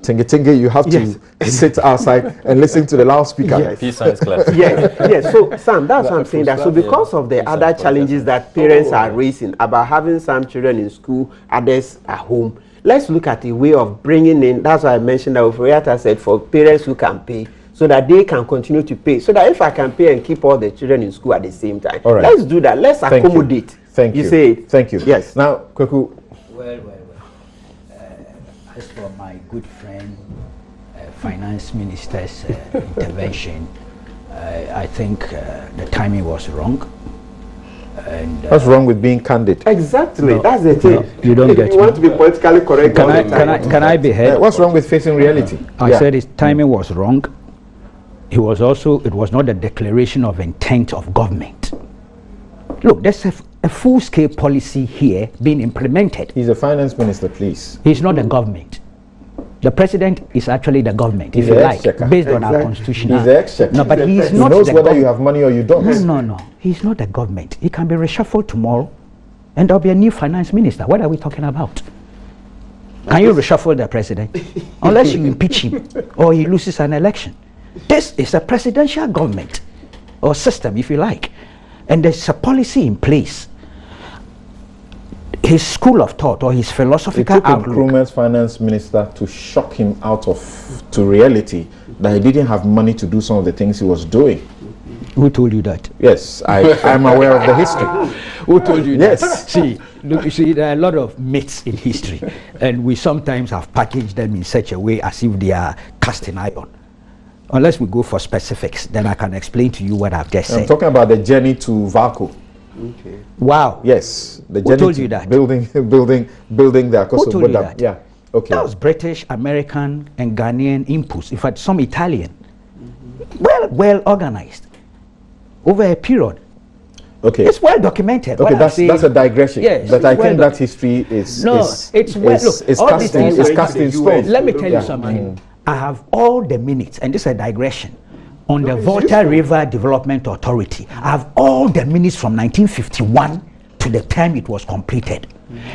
[SPEAKER 1] tinge, you have
[SPEAKER 3] Yes.
[SPEAKER 1] to sit outside and listen to the loudspeaker.
[SPEAKER 3] Yes.
[SPEAKER 7] P science class.
[SPEAKER 3] yes. So, Sam, that's what I'm saying. That so because of the other challenges that parents are raising about having some children in school, others at home, let's look at a way of bringing in. That's why I mentioned that Oforiata said for parents who can pay, so that they can continue to pay. So that if I can pay and keep all the children in school at the same time,
[SPEAKER 1] All right.
[SPEAKER 3] let's do that. Let's
[SPEAKER 1] Thank you.
[SPEAKER 3] accommodate.
[SPEAKER 1] Thank you.
[SPEAKER 3] say it.
[SPEAKER 1] Thank you.
[SPEAKER 3] Yes.
[SPEAKER 1] Now, Kweku,
[SPEAKER 2] Well. As for my good friend, Finance Minister's intervention, I think the timing was wrong. And
[SPEAKER 1] what's wrong with being candid?
[SPEAKER 3] Exactly.
[SPEAKER 2] No,
[SPEAKER 3] That's the thing.
[SPEAKER 2] no, you don't
[SPEAKER 3] If
[SPEAKER 2] get
[SPEAKER 3] you want to
[SPEAKER 2] me.
[SPEAKER 3] be politically correct.
[SPEAKER 2] can
[SPEAKER 3] all
[SPEAKER 2] I
[SPEAKER 3] the time.
[SPEAKER 2] can I be heard?
[SPEAKER 1] What's wrong with facing reality?
[SPEAKER 2] I
[SPEAKER 1] Yeah.
[SPEAKER 2] said his timing was wrong. It was not a declaration of intent of government. Look, there's a full-scale policy here being implemented.
[SPEAKER 1] He's a finance minister, please.
[SPEAKER 2] He's not the government. The president is actually the government, if
[SPEAKER 1] He's
[SPEAKER 2] you
[SPEAKER 1] the
[SPEAKER 2] like,
[SPEAKER 1] exchequer.
[SPEAKER 2] based on our
[SPEAKER 3] Exactly.
[SPEAKER 2] constitution.
[SPEAKER 1] He's the exchequer.
[SPEAKER 2] No, but he's
[SPEAKER 1] He
[SPEAKER 2] not
[SPEAKER 1] knows
[SPEAKER 2] the
[SPEAKER 1] whether you
[SPEAKER 2] government.
[SPEAKER 1] have money or you don't.
[SPEAKER 2] No. He's not the government. He can be reshuffled tomorrow, and there'll be a new finance minister. What are we talking about? Can you reshuffle the president? Unless you impeach him or he loses an election. This is a presidential government or system, if you like, and there's a policy in place. His school of thought or his
[SPEAKER 1] It
[SPEAKER 2] philosophical
[SPEAKER 1] took
[SPEAKER 2] outlook.
[SPEAKER 1] Nkrumah's finance minister to shock him to reality that he didn't have money to do some of the things he was doing.
[SPEAKER 2] Who told you that?
[SPEAKER 1] Yes, I'm aware of the history.
[SPEAKER 2] Who told you
[SPEAKER 1] Yes.
[SPEAKER 2] that? See, look, you see, there are a lot of myths in history, and we sometimes have packaged them in such a way as if they are cast in iron. Unless we go for specifics, then I can explain to you what I've just
[SPEAKER 1] I'm
[SPEAKER 2] said.
[SPEAKER 1] talking about the journey to Valco.
[SPEAKER 3] Okay.
[SPEAKER 2] Wow.
[SPEAKER 1] Yes, the
[SPEAKER 2] Who
[SPEAKER 1] journey
[SPEAKER 2] told
[SPEAKER 1] to
[SPEAKER 2] you that?
[SPEAKER 1] building the Akoso
[SPEAKER 2] Who told you
[SPEAKER 1] Bodam.
[SPEAKER 2] that?
[SPEAKER 1] Yeah. Okay.
[SPEAKER 2] That was British, American, and Ghanaian inputs. In fact, some Italian. Well organized over a period.
[SPEAKER 1] Okay.
[SPEAKER 2] It's well documented.
[SPEAKER 1] Okay,
[SPEAKER 2] What I'm
[SPEAKER 1] that's
[SPEAKER 2] saying-
[SPEAKER 1] a digression.
[SPEAKER 2] Yes,
[SPEAKER 1] but I
[SPEAKER 2] it's
[SPEAKER 1] think
[SPEAKER 2] well
[SPEAKER 1] that history is
[SPEAKER 2] No, it's well- look, all
[SPEAKER 1] cast
[SPEAKER 2] these
[SPEAKER 1] in,
[SPEAKER 2] things
[SPEAKER 1] is
[SPEAKER 2] are
[SPEAKER 1] cast in
[SPEAKER 3] into the US.
[SPEAKER 1] stone.
[SPEAKER 2] Let me tell
[SPEAKER 1] Yeah.
[SPEAKER 2] you something. I have all the minutes, and this is a digression, on the Volta River Development Authority. I have all the minutes from 1951 to the time it was completed.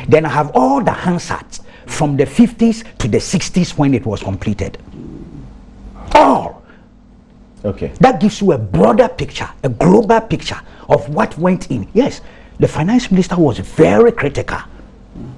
[SPEAKER 2] Then I have all the Hansards from the 50s to the 60s when it was completed. All.
[SPEAKER 1] Okay.
[SPEAKER 2] That gives you a broader picture, a global picture of what went in. Yes, the finance minister was very critical.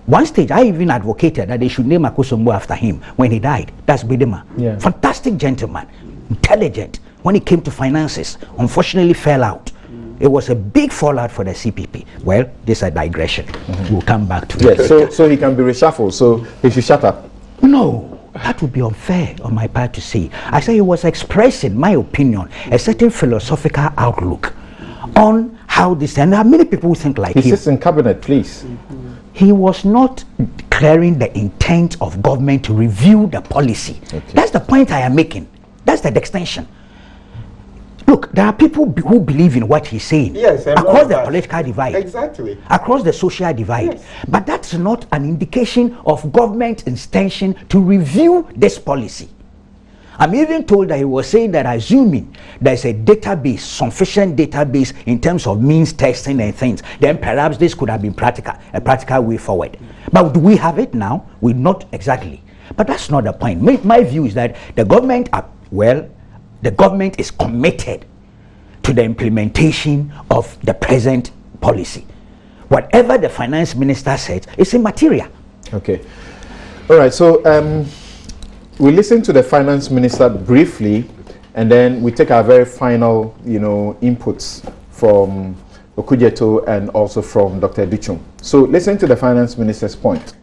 [SPEAKER 2] One stage, I even advocated that they should name Akosombo after him when he died. That's Bidema.
[SPEAKER 1] Yeah.
[SPEAKER 2] Fantastic gentleman, intelligent. When it came to finances, unfortunately fell out. It was a big fallout for the CPP. Well, this is a digression. We'll come back to it.
[SPEAKER 1] Yes. So he can be reshuffled. So he should shut up.
[SPEAKER 2] No, that would be unfair on my part to say. I say he was expressing my opinion, a certain philosophical outlook on how this, and there are many people who think like
[SPEAKER 1] He
[SPEAKER 2] him.
[SPEAKER 1] sits in cabinet, please.
[SPEAKER 2] He was not declaring the intent of government to review the policy.
[SPEAKER 1] Okay.
[SPEAKER 2] That's the point I am making. That's the extension. Look, there are people who believe in what he's saying.
[SPEAKER 3] Yes, I know
[SPEAKER 2] across the
[SPEAKER 3] that.
[SPEAKER 2] political divide.
[SPEAKER 3] Exactly.
[SPEAKER 2] Across the social divide.
[SPEAKER 3] Yes.
[SPEAKER 2] But that's not an indication of government's intention to review this policy. I'm even told that he was saying that assuming there's a database, sufficient database in terms of means testing and things, then perhaps this could have been a practical way forward. But do we have it now? We not exactly. But that's not the point. My view is that the government, the government is committed to the implementation of the present policy. Whatever the finance minister said is immaterial.
[SPEAKER 1] Okay. All right. So we listen to the finance minister briefly, and then we take our very final, inputs from Okudzeto and also from Dr. Duchung. So listen to the finance minister's point.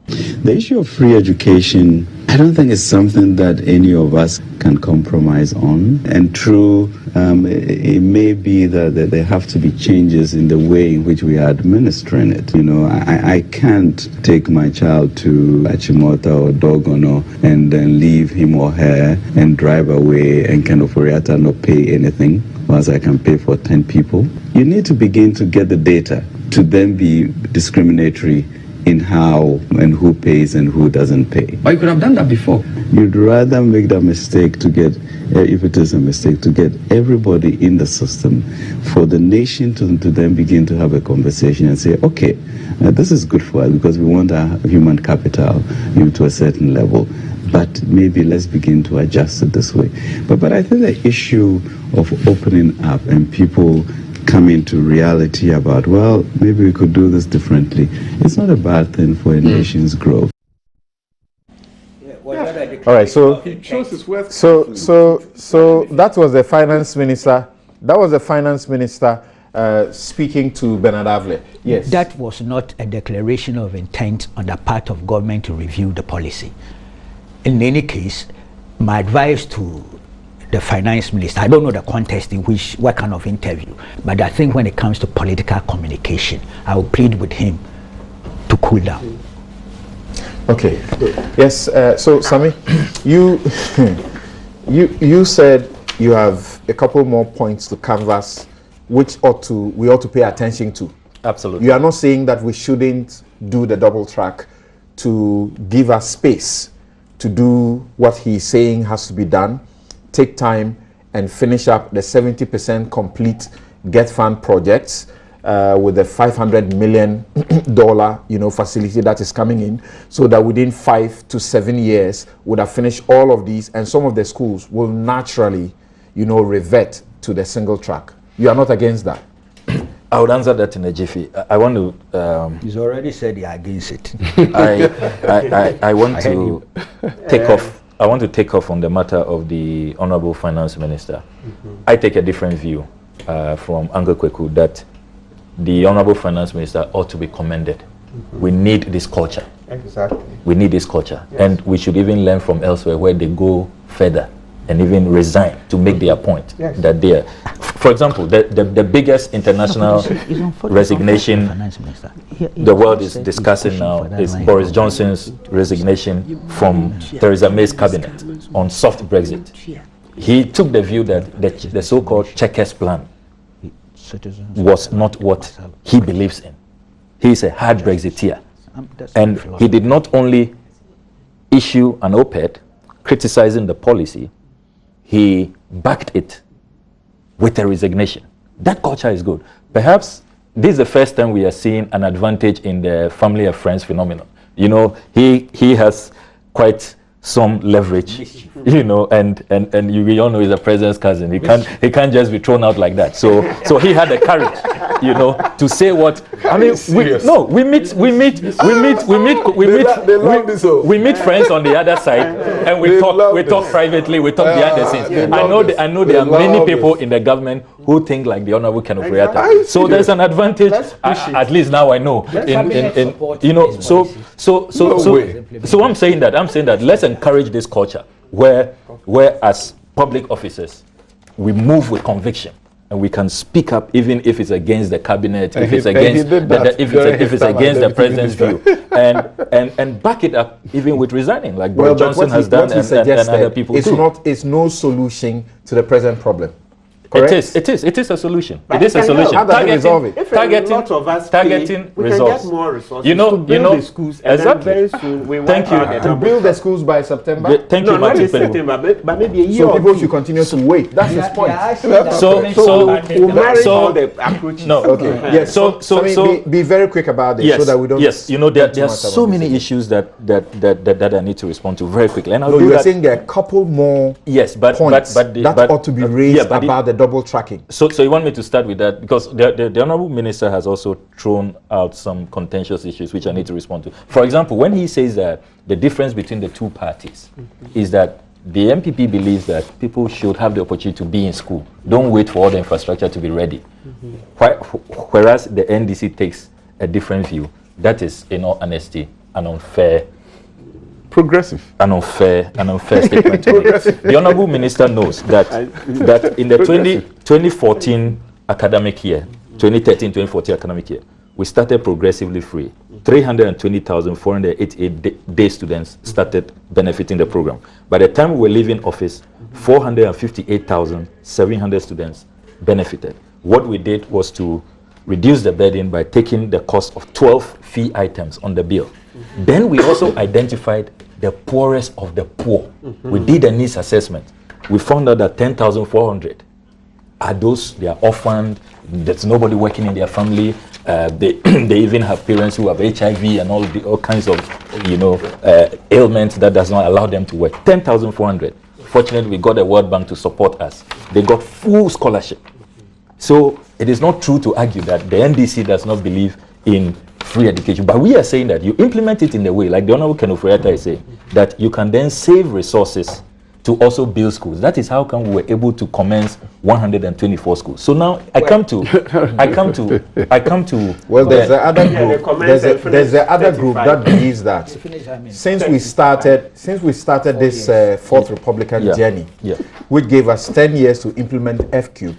[SPEAKER 9] The issue of free education, I don't think it's something that any of us can compromise on. And true, it may be that there have to be changes in the way in which we are administering it. You know, I can't take my child to Achimota or Dogono and then leave him or her and drive away and kind of Oriata not pay anything, whilst I can pay for 10 people. You need to begin to get the data to then be discriminatory in how and who pays and who doesn't pay.
[SPEAKER 10] But you could have done that before.
[SPEAKER 9] You'd rather make that mistake to get, if it is a mistake, to get everybody in the system for the nation to then begin to have a conversation and say, okay, this is good for us because we want our human capital to a certain level, but maybe let's begin to adjust it this way. But I think the issue of opening up and people coming to reality about, well, maybe we could do this differently, it's not a bad thing for a nation's growth.
[SPEAKER 1] All right, so that was the finance minister. That was the finance minister speaking to Bernard Avle. Yes.
[SPEAKER 2] That was not a declaration of intent on the part of government to review the policy. In any case, my advice to the finance minister, I don't know the context in which, what kind of interview, but I think when it comes to political communication, I will plead with him to cool down.
[SPEAKER 1] Okay. Yes. So, Sami, you said you have a couple more points to canvass, which we ought to pay attention to.
[SPEAKER 7] Absolutely.
[SPEAKER 1] You are not saying that we shouldn't do the double track to give us space to do what he's saying has to be done, take time and finish up the 70% complete Get Fund projects with the $500 million facility that is coming in, so that within 5 to 7 years would have finished all of these, and some of the schools will naturally, revert to the single track. You are not against that?
[SPEAKER 7] I would answer that in a jiffy. I want to.
[SPEAKER 2] He's already said you're against it.
[SPEAKER 7] I want to take off. I want to take off on the matter of the Honorable Finance Minister. I take a different view from Uncle Kweku that the Honorable Finance Minister ought to be commended. We need this culture.
[SPEAKER 3] Exactly.
[SPEAKER 7] We need this culture. Yes. And we should even learn from elsewhere where they go further and even resign to make their point. Yes. That they are. For example, the biggest international resignation the world is discussing now is Boris Johnson's resignation from Theresa May's cabinet on soft Brexit. He took the view that the so-called Chequers plan was not what he believes in. He is a hard Brexiteer. And he did not only issue an op-ed criticizing the policy, he backed it with a resignation. That culture is good. Perhaps this is the first time we are seeing an advantage in the family and friends phenomenon. He has quite some leverage, and we all know he's the president's cousin. He can't just be thrown out like that. So he had the courage, to say what. I mean, we meet friends on the other side, and we talk privately, we talk behind the scenes. I know there are many people in the government who think like the Honorable Ken Ofori-Atta. So there's an advantage. At least now I know. So I'm saying that let's encourage this culture where as public officers we move with conviction and we can speak up even if it's against the cabinet, if it's against the president's view, and back it up even with resigning, like Boris Johnson has done and other people too.
[SPEAKER 1] It's no solution to the present problem.
[SPEAKER 7] Correct? It is a solution. It is a solution.
[SPEAKER 1] How does it resolve it?
[SPEAKER 7] Targeting results.
[SPEAKER 3] Get more resources
[SPEAKER 7] to build
[SPEAKER 3] the schools, and then very soon we
[SPEAKER 7] Thank you.
[SPEAKER 1] To build the schools by September?
[SPEAKER 7] Thank you,
[SPEAKER 3] not in
[SPEAKER 7] Martin.
[SPEAKER 3] September, but maybe a year.
[SPEAKER 1] So people should continue to wait. That's his point.
[SPEAKER 3] We'll marry all the approaches.
[SPEAKER 7] No.
[SPEAKER 1] Okay. Yes. So be very quick about this so that we don't.
[SPEAKER 7] Yes. There are so many issues that I need to respond to very quickly. And
[SPEAKER 1] you were saying there are a couple more.
[SPEAKER 7] Yes, but
[SPEAKER 1] ought to be raised about the double tracking.
[SPEAKER 7] So you want me to start with that? Because the Honorable Minister has also thrown out some contentious issues which I need to respond to. For example, when he says that the difference between the two parties is that the MPP believes that people should have the opportunity to be in school. Don't wait for all the infrastructure to be ready. Whereas the NDC takes a different view. That is, in all honesty, an unfair statement to make. The Honorable Minister knows that in the 2014 academic year, 2013-2014 academic year, we started progressively free. 320,488 day students started benefiting the program. By the time we were leaving office, 458,700 students benefited. What we did was to reduce the burden by taking the cost of 12 fee items on the bill. Then we also identified the poorest of the poor. We did a needs assessment. We found out that 10,400 are those, they are orphaned, there's nobody working in their family, they even have parents who have HIV and all kinds of ailments that does not allow them to work. 10,400. Fortunately, we got the World Bank to support us. They got full scholarship. So it is not true to argue that the NDC does not believe in free education, but we are saying that you implement it in the way, like the Honorable Kenufo-Addo is saying, that you can then save resources to also build schools. That is how come we were able to commence 124 schools. So now I come to.
[SPEAKER 1] Well, there's the other group. There's the other group that believes that since we started this Fourth Republican journey, which gave us 10 years to implement FQ,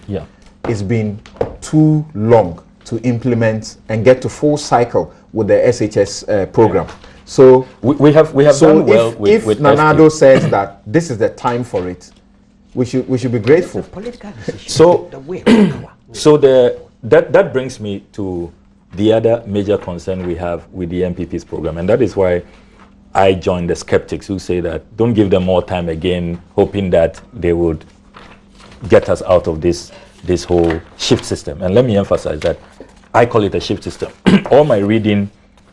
[SPEAKER 1] it's been too long to implement and get to full cycle with the SHS program. So
[SPEAKER 7] we have done well
[SPEAKER 1] if Nana-Addo says that this is the time for it, we should be grateful.
[SPEAKER 7] So that brings me to the other major concern we have with the MPP's program, and that is why I join the skeptics who say that don't give them more time again, hoping that they would get us out of this whole shift system. And let me emphasize that I call it a shift system. All my reading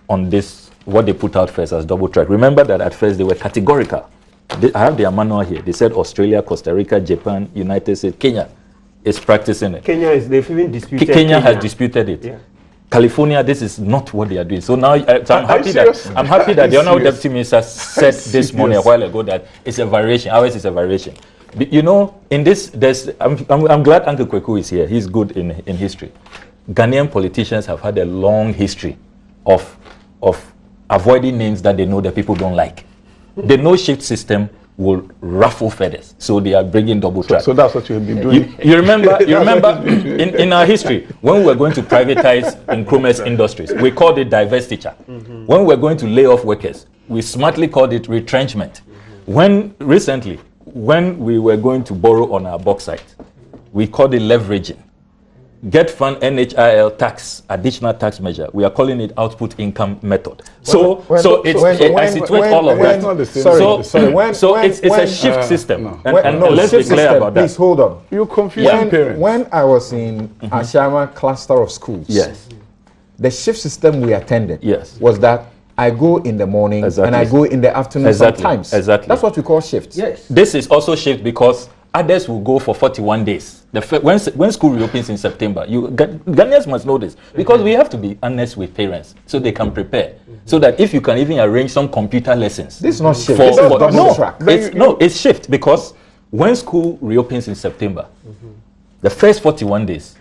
[SPEAKER 7] on this, what they put out first as double track. Remember that at first they were categorical. I have their manual here. They said Australia, Costa Rica, Japan, United States, Kenya is practicing it.
[SPEAKER 3] They've even disputed
[SPEAKER 7] Kenya has disputed it. Yeah. California, this is not what they are doing. So now I'm happy that the Honorable Deputy Minister said this morning a while ago that it's a variation. Ours is a variation. You know, in this, I'm glad Uncle Kweku is here. He's good in history. Ghanaian politicians have had a long history of avoiding names that they know that people don't like. The no-shift system will ruffle feathers, so they are bringing double track.
[SPEAKER 8] So that's what you have been doing.
[SPEAKER 7] You remember in our history, when we were going to privatize Nkrumah's industries, we called it divestiture. When we were going to lay off workers, we smartly called it retrenchment. When we were going to borrow on our bauxite, we called it leveraging. Get fund NHIL tax, additional tax measure. We are calling it output income method. I situate all of that. It's a shift system. Let's be clear about that.
[SPEAKER 1] Please hold on.
[SPEAKER 8] You confuse parents.
[SPEAKER 1] When I was in Ashama cluster of schools, the shift system we attended was that I go in the morning and I go in the afternoon sometimes.
[SPEAKER 7] Exactly.
[SPEAKER 1] That's what we call shift.
[SPEAKER 2] Yes.
[SPEAKER 7] This is also shift because others will go for 41 days. When school reopens in September, Ghanaians must know this, because we have to be honest with parents so they can prepare. So that if you can even arrange some computer lessons.
[SPEAKER 1] This is not shift. This is double track.
[SPEAKER 7] It's shift, because when school reopens in September, the first 41 days,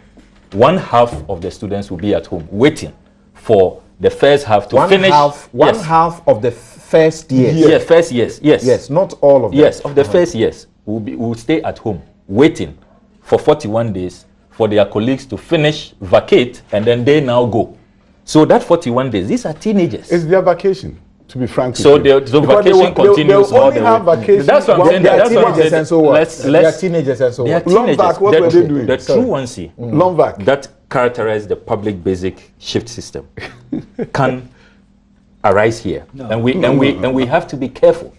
[SPEAKER 7] one half of the students will be at home waiting for the first half to finish.
[SPEAKER 1] One half of the first year.
[SPEAKER 7] Yes, first years.
[SPEAKER 1] Yes, not all of them.
[SPEAKER 7] Yes, of the first years. Will stay at home waiting for 41 days for their colleagues to finish, vacate, and then they now go. So that 41 days, these are teenagers.
[SPEAKER 8] It's their vacation, to be frank.
[SPEAKER 7] So vacation continues all the way. That's what I'm saying.
[SPEAKER 1] They are teenagers and so what? They are teenagers and so what?
[SPEAKER 8] Long back, what were they doing?
[SPEAKER 7] The truancy that characterized the public basic shift system can arise here. And we have to be careful.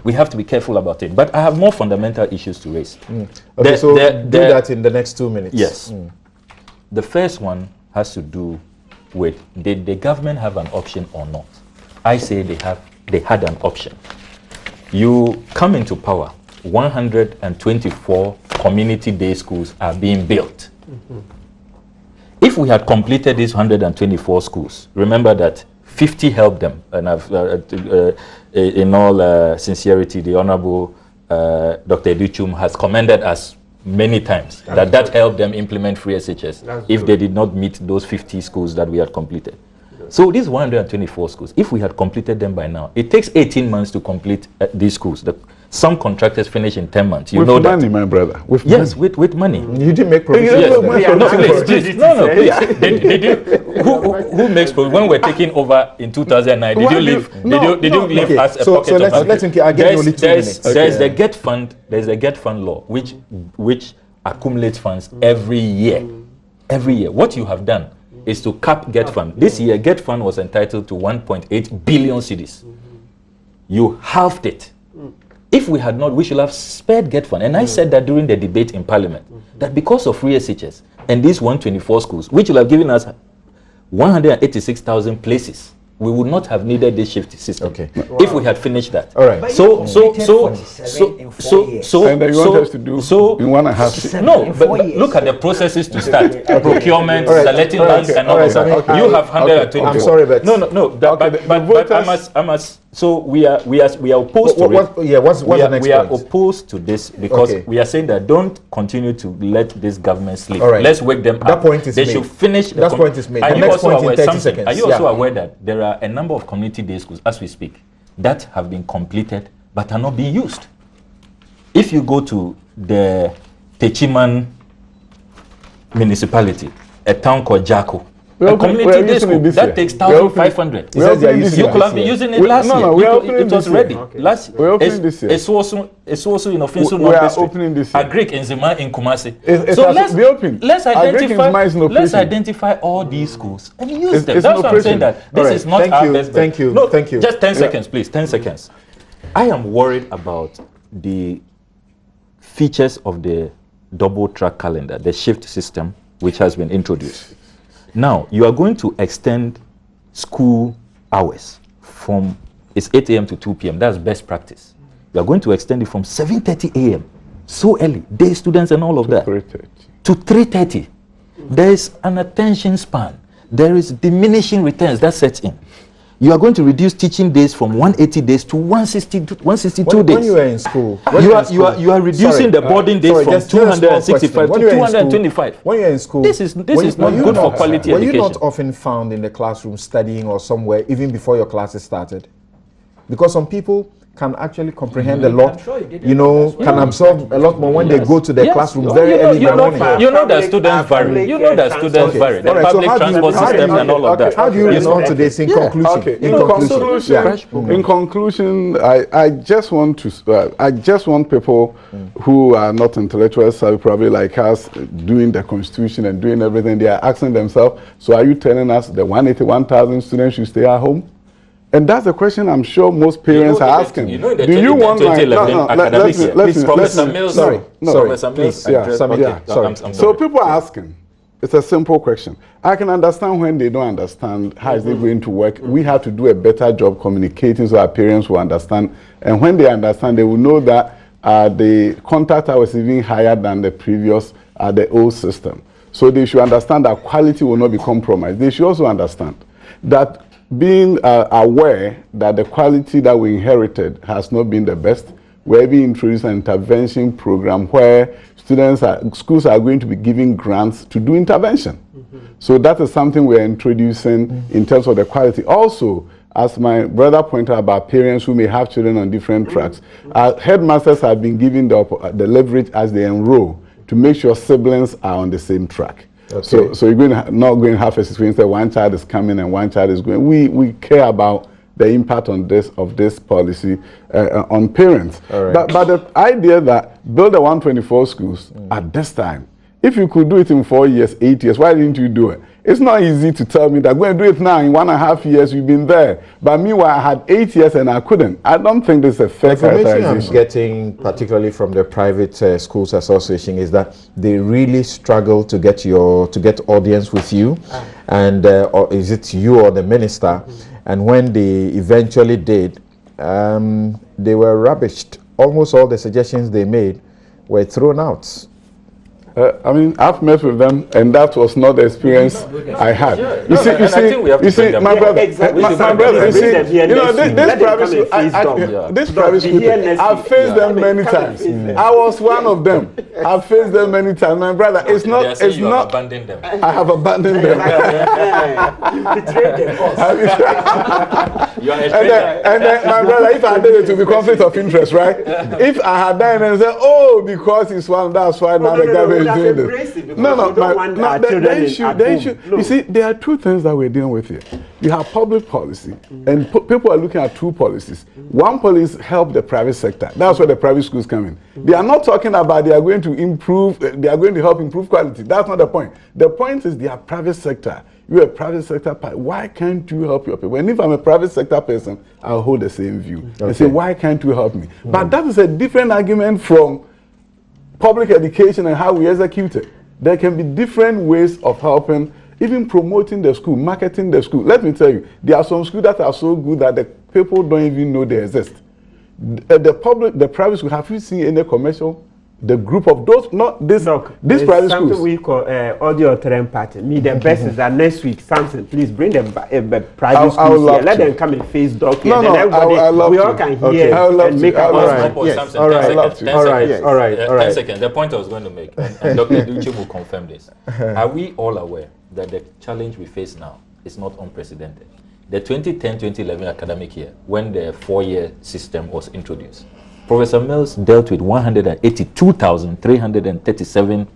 [SPEAKER 7] We have to be careful about it. But I have more fundamental issues to raise.
[SPEAKER 1] Okay, do that in the next 2 minutes.
[SPEAKER 7] Yes. The first one has to do with, did the government have an option or not? I say they had an option. You come into power, 124 community day schools are being built. If we had completed these 124 schools, remember that 50 helped them, and in all sincerity, the Honorable Dr. Educhum has commended us many times that helped them implement free SHS if they did not meet those 50 schools that we had completed. So these 124 schools, if we had completed them by now, it takes 18 months to complete these schools. Some contractors finish in 10 months. You know that.
[SPEAKER 8] With money, my brother. With
[SPEAKER 7] yes,
[SPEAKER 8] money.
[SPEAKER 7] with money.
[SPEAKER 1] You didn't make provision.
[SPEAKER 7] Yes.
[SPEAKER 1] No,
[SPEAKER 7] please. No, please. Who makes provision? When we're taking over in 2009, did you leave us a pocket of money?
[SPEAKER 1] Let's I get you only 2 minutes.
[SPEAKER 7] There's the get fund. There's a get fund law, which accumulates funds every year. Every year. What you have done is to cap get fund. This year, get fund was entitled to 1.8 billion cedis. You halved it. If we had not, we should have spared get fund. And I said that during the debate in Parliament, that because of free SHS and these 124 schools, which will have given us 186,000 places, we would not have needed this shift system if we had finished that.
[SPEAKER 1] All right.
[SPEAKER 7] So,
[SPEAKER 8] and you want us to do in 1.5 years.
[SPEAKER 7] No, but look at the processes to start procurement, selecting lands, and all of that. You have 120.
[SPEAKER 1] I'm sorry, but
[SPEAKER 7] but I must. So we are opposed to it. We are opposed to this because we are saying that don't continue to let this government sleep.
[SPEAKER 1] All right.
[SPEAKER 7] Let's wake them up.
[SPEAKER 1] That point is
[SPEAKER 7] they
[SPEAKER 1] made.
[SPEAKER 7] should finish.
[SPEAKER 1] That point is made.
[SPEAKER 7] Are
[SPEAKER 1] The
[SPEAKER 7] you
[SPEAKER 1] next
[SPEAKER 7] also
[SPEAKER 1] point
[SPEAKER 7] aware
[SPEAKER 1] in 30 seconds.
[SPEAKER 7] Are you also aware that there are a number of community day schools as we speak that have been completed but are not being used? If you go to the Techiman municipality, a town called Jako, a community day school that takes 1,500. You could have been using it last year. It was ready. Last
[SPEAKER 8] we're opening this year.
[SPEAKER 7] It's also in offensive
[SPEAKER 8] we are opening this year.
[SPEAKER 7] Agric in Zima in Kumasi.
[SPEAKER 8] So
[SPEAKER 7] let's identify all these schools and use them. That's why I'm saying that this is not our best bet.
[SPEAKER 1] Thank you.
[SPEAKER 7] No,
[SPEAKER 1] thank you.
[SPEAKER 7] Just 10 seconds, please. 10 seconds. I am worried about the features of the double track calendar, the shift system, which has been introduced. Now, you are going to extend school hours from, it's 8 a.m. to 2 p.m. That's best practice. You are going to extend it from 7:30 a.m. so early, day students and all of that, to 3:30. There is an attention span. There is diminishing returns that sets in. You are going to reduce teaching days from 180 days to 162 days.
[SPEAKER 1] When you were in school,
[SPEAKER 7] you are reducing the boarding days from 265 to 225.
[SPEAKER 1] When you were in school,
[SPEAKER 7] this is not good for quality education.
[SPEAKER 1] Were you not often found in the classroom studying or somewhere even before your classes started? Because some people can actually comprehend a lot, can absorb a lot more when they go to their classroom very early in the morning.
[SPEAKER 7] You know that students vary. The public transport system and all of that.
[SPEAKER 1] How do you respond to this in conclusion?
[SPEAKER 8] In conclusion, I just want people who are not intellectuals, probably like us, doing the constitution and doing everything. They are asking themselves, so are you telling us the 181,000 students should stay at home? And that's the question I'm sure most parents are asking. Do you want my...
[SPEAKER 7] Professor Mills,
[SPEAKER 8] So people are asking. It's a simple question. I can understand when they don't understand how is it going to work. We have to do a better job communicating so our parents will understand. And when they understand, they will know that the contact hour is even higher than the previous, the old system. So they should understand that quality will not be compromised. They should also understand that being aware that the quality that we inherited has not been the best, we have introduced an intervention program where schools are going to be giving grants to do intervention. So that is something we're introducing in terms of the quality. Also, as my brother pointed out about parents who may have children on different tracks, headmasters have been given the leverage as they enroll to make sure siblings are on the same track. Okay. So you're not going to have a situation that one child is coming and one child is going. We care about the impact of this policy on parents.
[SPEAKER 1] Right.
[SPEAKER 8] But the idea that build the 124 schools at this time, if you could do it in 4 years, 8 years, why didn't you do it? It's not easy to tell me that I'm going to do it now in 1.5 years, you've been there. But meanwhile, I had 8 years and I couldn't. I don't think this is a fair characterization.
[SPEAKER 1] The information I'm getting, particularly from the Private Schools Association, is that they really struggle to get audience with you, and or is it you or the minister? And when they eventually did, they were rubbished. Almost all the suggestions they made were thrown out.
[SPEAKER 8] I mean, I've met with them, and that was not the experience I had. You see, my brother, you see, you know, this private school, I've faced them many times. I was one of them. I've faced them many times, my brother. It's not.
[SPEAKER 7] Abandoned them.
[SPEAKER 8] I have abandoned them. And then, my brother, if I did it to be conflict of interest, right? If I had done it and said, oh, because it's one, that's why now the government is doing this. The issue. You see, there are two things that we're dealing with here. You have public policy, and people are looking at two policies. One policy help the private sector. That's where the private schools come in. They are not talking about they are going to improve, they are going to help improve quality. That's not the point. The point is they are private sector. You're a private sector person. Why can't you help your people? And if I'm a private sector person, I'll hold the same view. And say, why can't you help me? But that is a different argument from public education and how we execute it. There can be different ways of helping, even promoting the school, marketing the school. Let me tell you, there are some schools that are so good that the people don't even know they exist. The private school, have you seen any commercial? The group of those, not this, this private schools.
[SPEAKER 3] Something we call audio terrain party. Me, the best is that next week, Samson, please bring them private schools here. Let them come and face doc here.
[SPEAKER 8] No,
[SPEAKER 3] we all can hear and make our
[SPEAKER 7] yes. All right. 10 seconds. The point I was going to make, and Dr. Duche will confirm this. Are we all aware that the challenge we face now is not unprecedented? The 2010-2011 academic year, when the 4-year system was introduced, Professor Mills dealt with 182,337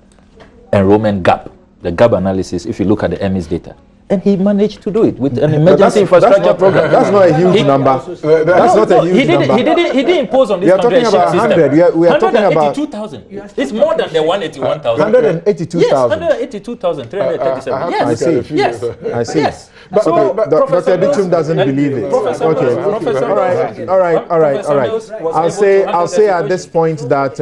[SPEAKER 7] enrollment gap, the gap analysis, if you look at the MES data. And he managed to do it with an emergency infrastructure program.
[SPEAKER 1] That's not a huge number. That's not a huge number.
[SPEAKER 7] He didn't impose on this.
[SPEAKER 1] We are talking about 100. We are talking about
[SPEAKER 7] 182,000. It's more than the 181,000.
[SPEAKER 1] 182,000.
[SPEAKER 7] Yes, 182,337.
[SPEAKER 1] Yes, I see.
[SPEAKER 7] Yes,
[SPEAKER 1] I see.
[SPEAKER 7] Yes.
[SPEAKER 1] But Dr. Dichum doesn't believe it. Okay. All right. I'll say at this point that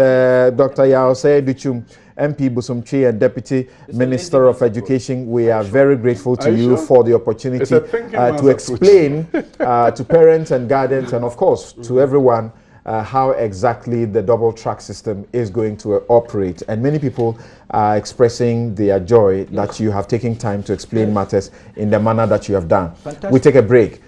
[SPEAKER 1] Dr. Yaosei Dichum, MP Busumchi and Deputy Minister of Education, we are very grateful to you for the opportunity to explain to parents and guardians and of course to everyone how exactly the double track system is going to operate. And many people are expressing their joy that you have taken time to explain matters in the manner that you have done. Fantastic. We take a break.